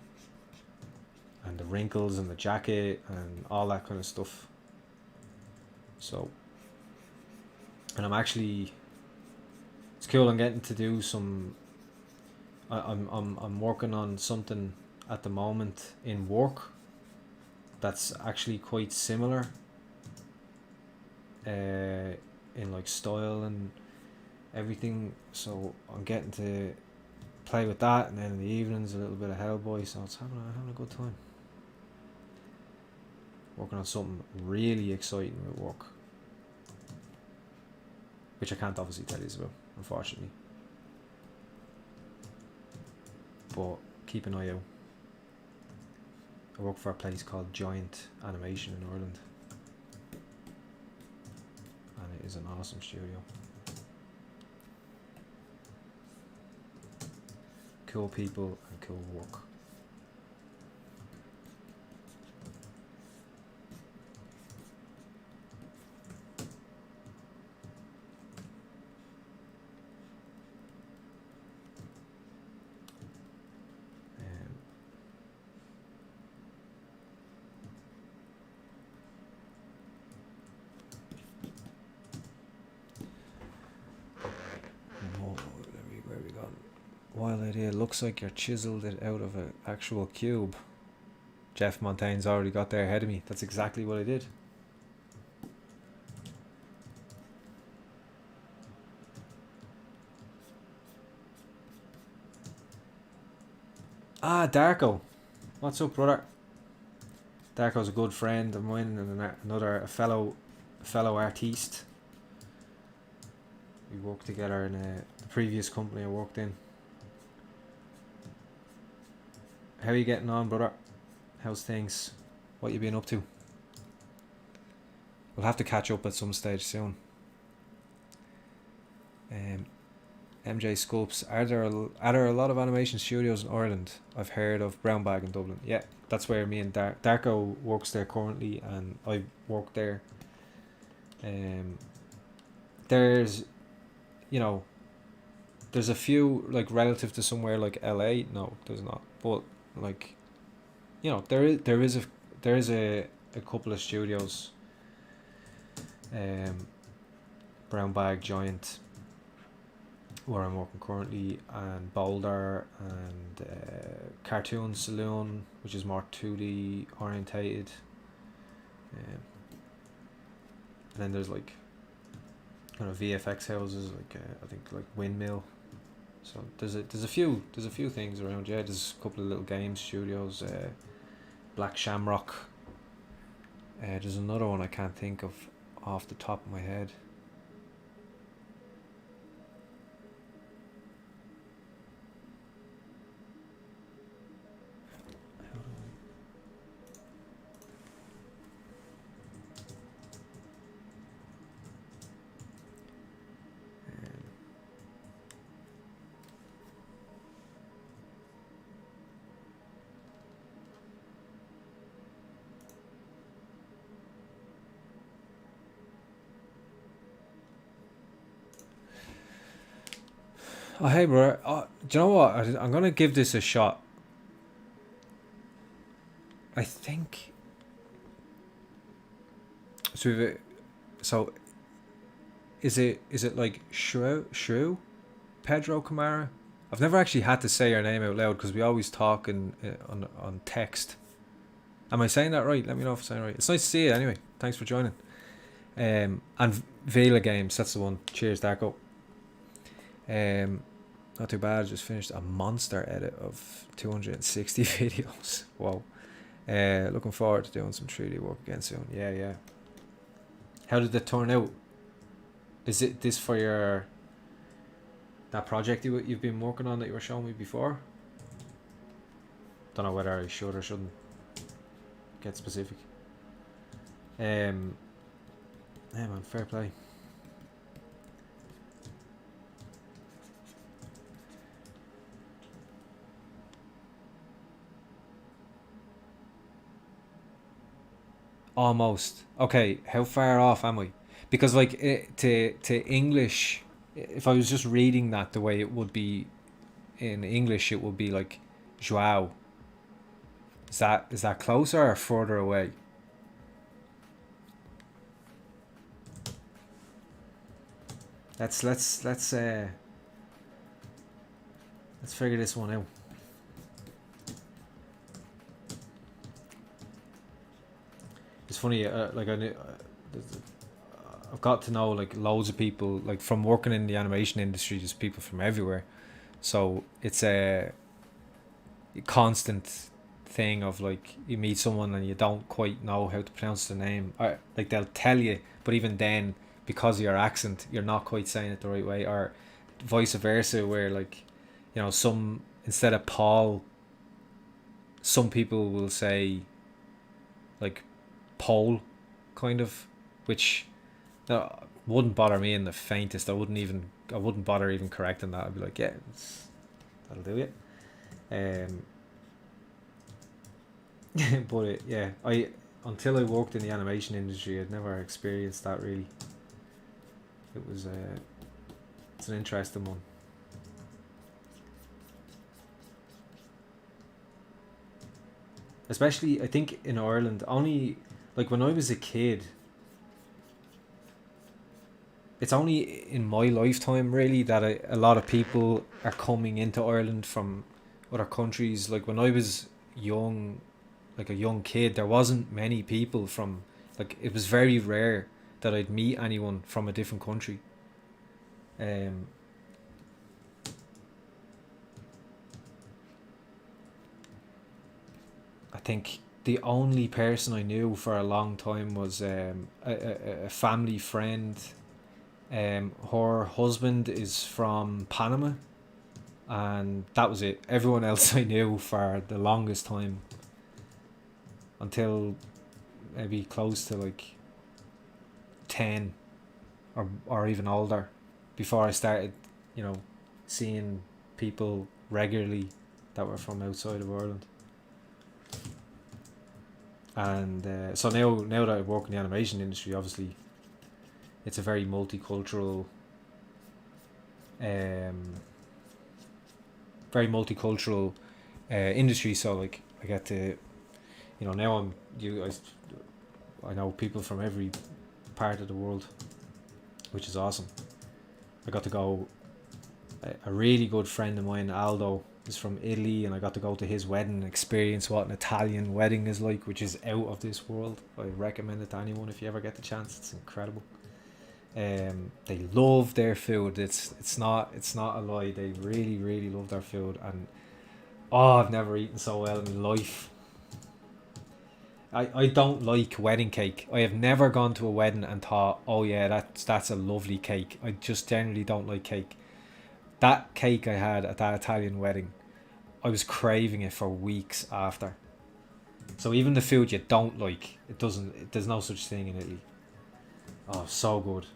the wrinkles and the jacket and all that kind of stuff. So, and I'm actually, it's cool, I'm getting to do some, I'm working on something at the moment in work that's actually quite similar in like style and everything, so I'm getting to play with that, and then in the evenings a little bit of Hellboy, so it's having a good time. Working on something really exciting with work, which I can't obviously tell you about, unfortunately, but keep an eye out. I work for a place called Giant Animation in Ireland, and it is an awesome studio. Cool people and cool work. Wild idea. Looks like you're chiseled it out of an actual cube. Jeff Montaigne's already got there ahead of me. That's exactly what I did. Ah, Darko. What's up, brother? Darko's a good friend of mine and a fellow artiste. We worked together in the previous company I worked in. How are you getting on, brother? How's things? What you been up to? We'll have to catch up at some stage soon. MJ Sculpts. Are there a lot of animation studios in Ireland? I've heard of Brown Bag in Dublin. Yeah, that's where me and Darko works there currently, and I work there. There's, there's a few, like, relative to somewhere like LA. No, there's not. But like, there is a couple of studios. Brown Bag Giant, where I'm working currently, and Boulder, and Cartoon Saloon, which is more 2D orientated. And then there's like kind of VFX houses, like I think like Windmill. So there's a few things around. Yeah, there's a couple of little game studios. Black Shamrock. There's another one I can't think of off the top of my head. Oh, hey, bro. Do you know what? I'm going to give this a shot. I think... So, is it like Shrew? Pedro Camara? I've never actually had to say her name out loud because we always talk on text. Am I saying that right? Let me know if I'm saying it right. It's nice to see you anyway. Thanks for joining. And Vela Games, that's the one. Cheers, Darko. Not too bad. Just finished a monster edit of 260 videos. Wow. Looking forward to doing some 3D work again soon. Yeah. How did it turn out? Is it this for that project you've been working on that you were showing me before? Don't know whether I should or shouldn't get specific. Yeah, man, fair play. Almost. Okay, how far off am I? Because like to English, if I was just reading that the way it would be in English, it would be like Joao. Is that closer or further away? Let's figure this one out. It's funny, like I've got to know like loads of people, like from working in the animation industry, just people from everywhere. So it's a constant thing of like you meet someone and you don't quite know how to pronounce the name, or like they'll tell you, but even then, because of your accent, you're not quite saying it the right way, or vice versa, where like, some, instead of Paul, some people will say like Pole, kind of, which wouldn't bother me in the faintest. I wouldn't bother even correcting that. I'd be like, yeah, that'll do it. But until I worked in the animation industry, I'd never experienced that really. It was it's an interesting one. Especially, I think in Ireland, only like when I was a kid, it's only in my lifetime really that a lot of people are coming into Ireland from other countries. Like when I was young, like a young kid, there wasn't many people from, like it was very rare that I'd meet anyone from a different country. Um, I think the only person I knew for a long time was a family friend. Her husband is from Panama, and that was it. Everyone else I knew for the longest time, until maybe close to like 10 or even older, before I started, you know, seeing people regularly that were from outside of Ireland. And so now that I work in the animation industry, obviously it's a very multicultural industry. So like I get to, you know, now I know people from every part of the world, which is awesome. I got to go, a really good friend of mine, Aldo, is from Italy, and I got to go to his wedding and experience what an Italian wedding is like, which is out of this world. I recommend it to anyone if you ever get the chance. It's incredible. They love their food. It's not a lie. They really, really love their food, and I've never eaten so well in my life. I don't like wedding cake. I have never gone to a wedding and thought, oh yeah, that's a lovely cake. I just generally don't like cake. That cake I had at that Italian wedding, I was craving it for weeks after. So even the food you don't like, there's no such thing in Italy. Oh, so good.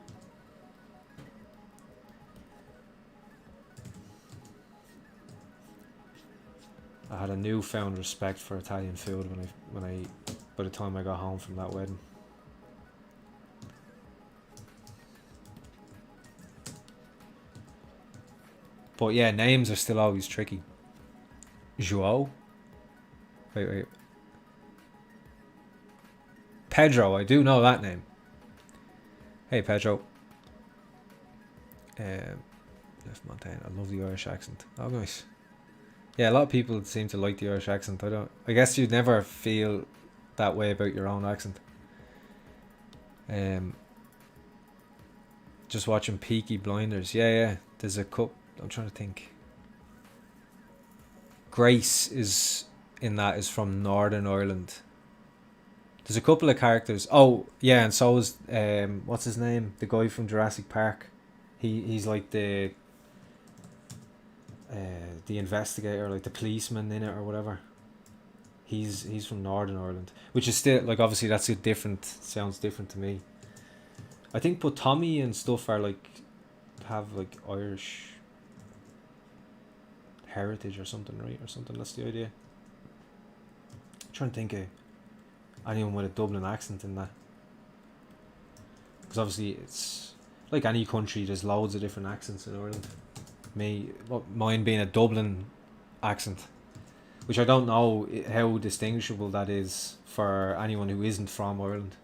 I had a newfound respect for Italian food by the time I got home from that wedding. But yeah, names are still always tricky. João? Wait. Pedro, I do know that name. Hey Pedro. Left Montana. I love the Irish accent. Oh nice. Yeah, a lot of people seem to like the Irish accent. I guess you'd never feel that way about your own accent. Just watching Peaky Blinders. Yeah. There's a couple. I'm trying to think. Grace is from Northern Ireland. There's a couple of characters. Oh yeah, and so is what's his name? The guy from Jurassic Park. He's like the investigator, like the policeman in it or whatever. He's from Northern Ireland, which is still like, obviously that's sounds different to me. I think but Tommy and stuff are like, have like Irish heritage or something, right? Or something. That's the idea. I'm trying to think of anyone with a Dublin accent in that, because obviously it's like any country. There's loads of different accents in Ireland. Mine being a Dublin accent, which I don't know how distinguishable that is for anyone who isn't from Ireland.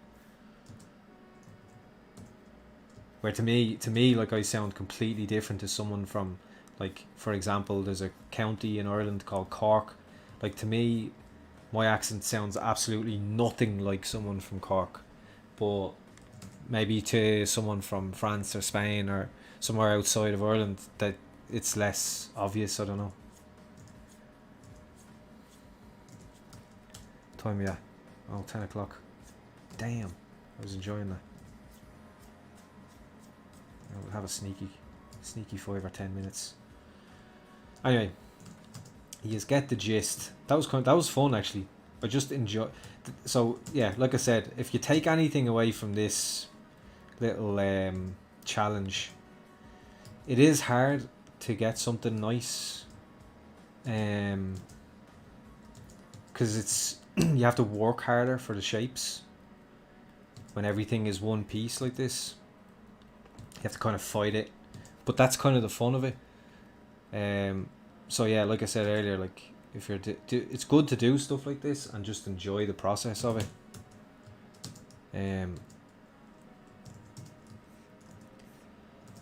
Where to me, like I sound completely different to someone from, like, for example, there's a county in Ireland called Cork. Like, to me, my accent sounds absolutely nothing like someone from Cork. But maybe to someone from France or Spain or somewhere outside of Ireland, that it's less obvious. I don't know. Time, yeah. Oh, 10 o'clock. Damn. I was enjoying that. I'll have a sneaky 5 or 10 minutes. Anyway, you just get the gist. That was fun actually. I just enjoy. So yeah, like I said, if you take anything away from this little challenge, it is hard to get something nice. Because it's you have to work harder for the shapes when everything is one piece like this. You have to kind of fight it, but that's kind of the fun of it. So yeah, like I said earlier, like if you're it's good to do stuff like this and just enjoy the process of it.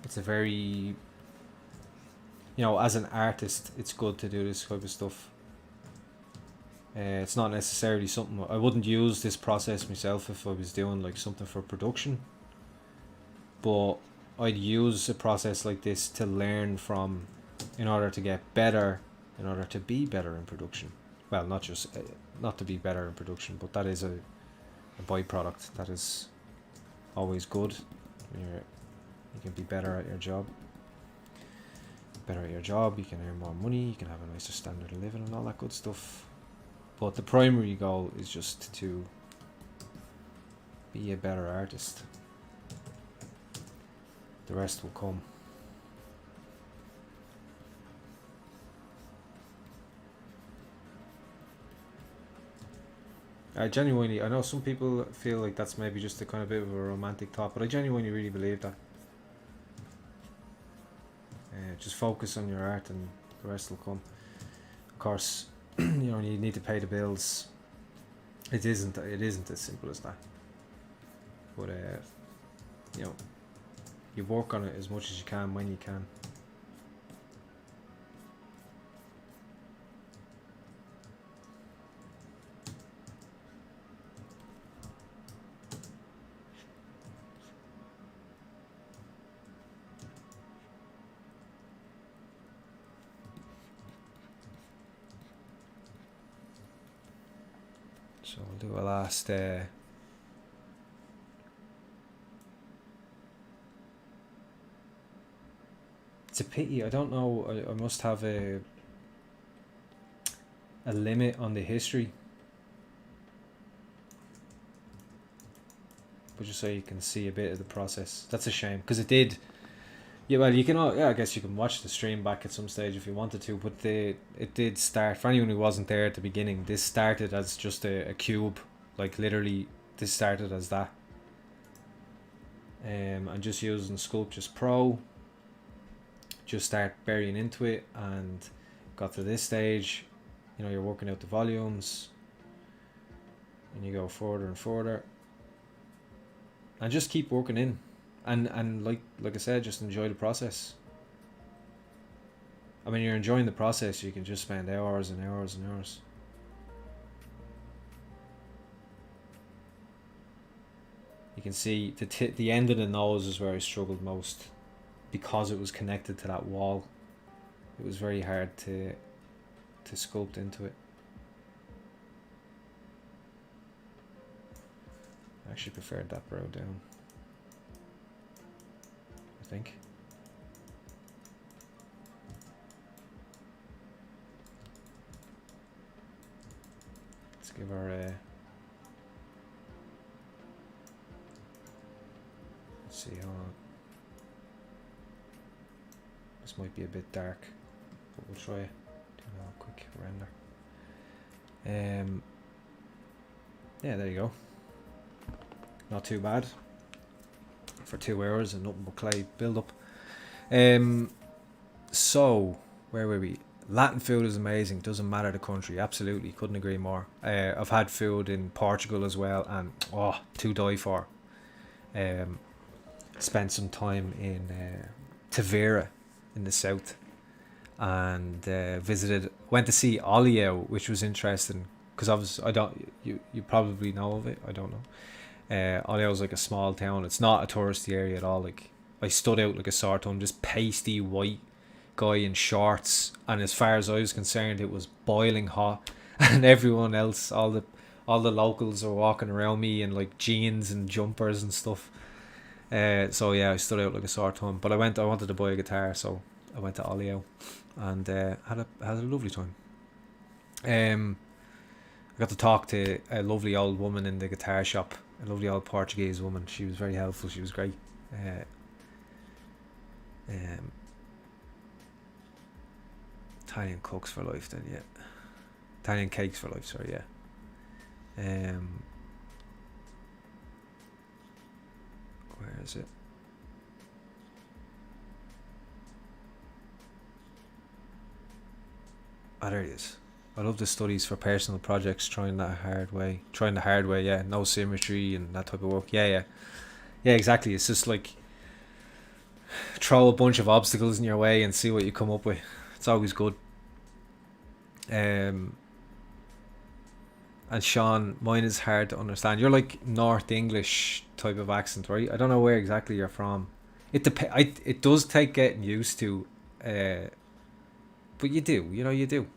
it's a very, you know, as an artist, it's good to do this type of stuff. It's not necessarily something I wouldn't use this process myself if I was doing like something for production, but I'd use a process like this to learn from, in order to get better, in order to be better in production. Well, not just not to be better in production, but that is a byproduct that is always good. You can be better at your job. Better at your job, you can earn more money, you can have a nicer standard of living and all that good stuff. But the primary goal is just to be a better artist. The rest will come. I know some people feel like that's maybe just a kind of bit of a romantic thought, but I genuinely really believe that. Just focus on your art and the rest will come. Of course, you know, you need to pay the bills. It isn't as simple as that. But you know, you work on it as much as you can when you can. So we'll do a last it's a pity, I don't know, I must have a limit on the history, but just so you can see a bit of the process. That's a shame, because it did. Yeah, well, you can. Yeah, I guess you can watch the stream back at some stage if you wanted to. But it did start, for anyone who wasn't there at the beginning. This started as just a cube, like literally. This started as that. And just using Sculptures Pro. Just start burying into it, and got to this stage. You know, you're working out the volumes, and you go further and further, and just keep working in. And like I said, just enjoy the process. I mean, you're enjoying the process, you can just spend hours and hours and hours. You can see the end of the nose is where I struggled most, because it was connected to that wall. It was very hard to sculpt into it. I actually preferred that brow down, I think. Let's give her a... Let's see, hold on. This might be a bit dark, but we'll try doing a quick render. Yeah, there you go. Not too bad for 2 hours and nothing but clay build up. So where were we? Latin food is amazing, doesn't matter the country. Absolutely, couldn't agree more. I've had food in Portugal as well, and to die for. Spent some time in Tavera in the south, and went to see Olio, which was interesting because you probably know of it, I don't know. Olio is like a small town. It's not a touristy area at all. Like, I stood out like a sore thumb, just pasty white guy in shorts, and as far as I was concerned, it was boiling hot, and everyone else, all the locals are walking around me in like jeans and jumpers and stuff. So yeah, I stood out like a sore thumb. But I wanted to buy a guitar, so I went to Olio, and had a lovely time. I got to talk to a lovely old woman in the guitar shop, a lovely old Portuguese woman. She was very helpful. She was great. Italian cooks for life, then, yeah. Italian cakes for life, sorry, yeah. Where is it? There it is. I love the studies for personal projects, trying the hard way, yeah. No symmetry and that type of work. Yeah, exactly. It's just like, throw a bunch of obstacles in your way and see what you come up with. It's always good. And Sean, mine is hard to understand. You're like North English type of accent, right? I don't know where exactly you're from. It does take getting used to, but you do. You do.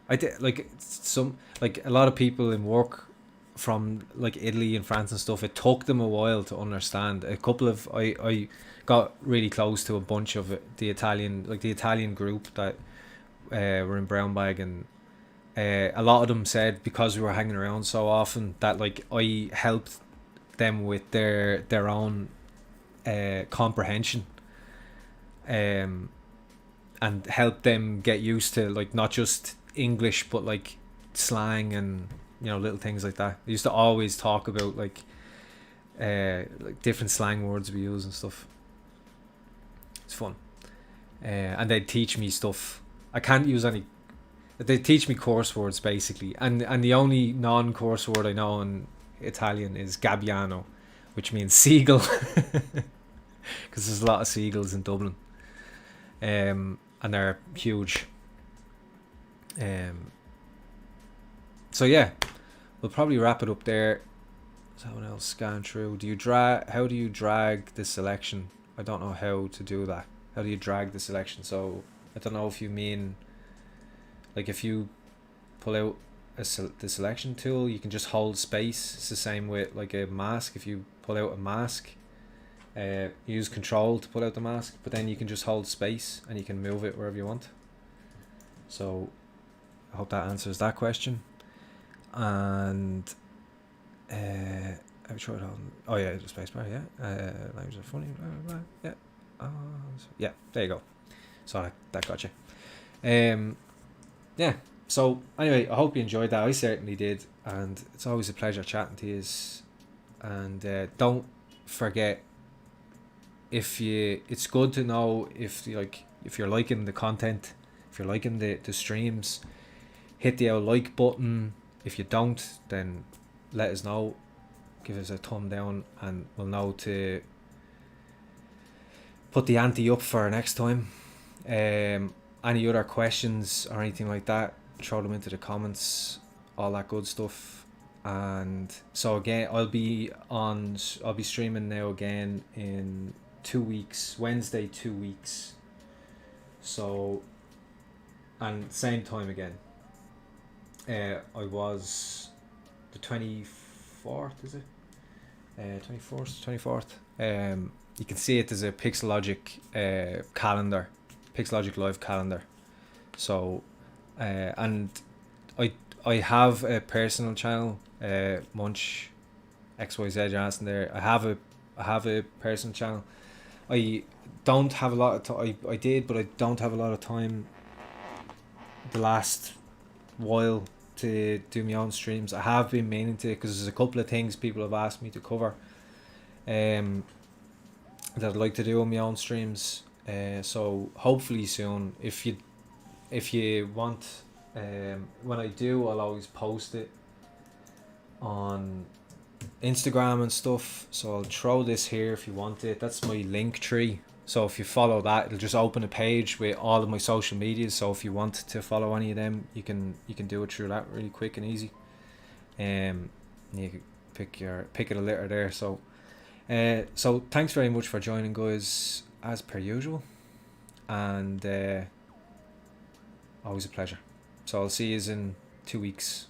I did like a lot of people in work from like Italy and France and stuff. It took them a while to understand. A couple of I got really close to a bunch of the Italian group that were in Brown Bag, and a lot of them said because we were hanging around so often that like I helped them with their own comprehension, and helped them get used to like not just English but like slang and little things like that. They used to always talk about like different slang words we use and stuff. It's fun. And they'd teach me stuff. I can't use any. They teach me course words basically, and the only non-course word I know in Italian is gabbiano, which means seagull, because there's a lot of seagulls in Dublin, and they're huge. So yeah, we'll probably wrap it up there. Someone else scan through. How do you drag the selection? I don't know how to do that. How do you drag the selection? So I don't know if you mean like if you pull out the selection tool, you can just hold space. It's the same with like a mask. If you pull out a mask, use control to pull out the mask, but then you can just hold space and you can move it wherever you want. So I hope that answers that question. And I'm sure oh yeah, the spacebar, yeah. Languages are funny, blah, blah, blah. Yeah. Yeah, there you go. So that got you. Yeah. So anyway, I hope you enjoyed that. I certainly did, and it's always a pleasure chatting to you. And don't forget, it's good to know if you're liking the content, if you're liking the streams, hit the like button. If you don't, then let us know. Give us a thumb down, and we'll know to put the ante up for next time. Any other questions or anything like that, throw them into the comments, all that good stuff. And so again, I'll be streaming now again in 2 weeks, Wednesday 2 weeks. So, and same time again. I was the 24th, is it? 24th. You can see it as a Pixologic calendar, Pixologic live calendar. So, and I have a personal channel, Munch XYZ Jansen there. I have a personal channel. I don't have a lot of time. I did, but I don't have a lot of time the last while to do my own streams. I have been meaning to, because there's a couple of things people have asked me to cover that I'd like to do on my own streams. So hopefully soon, if you want, when I do, I'll always post it on Instagram and stuff. So I'll throw this here if you want it. That's my link tree. So if you follow that, it'll just open a page with all of my social medias. So if you want to follow any of them, you can do it through that really quick and easy. You can pick it a litter there. So so thanks very much for joining, guys, as per usual, and always a pleasure. So I'll see you in 2 weeks.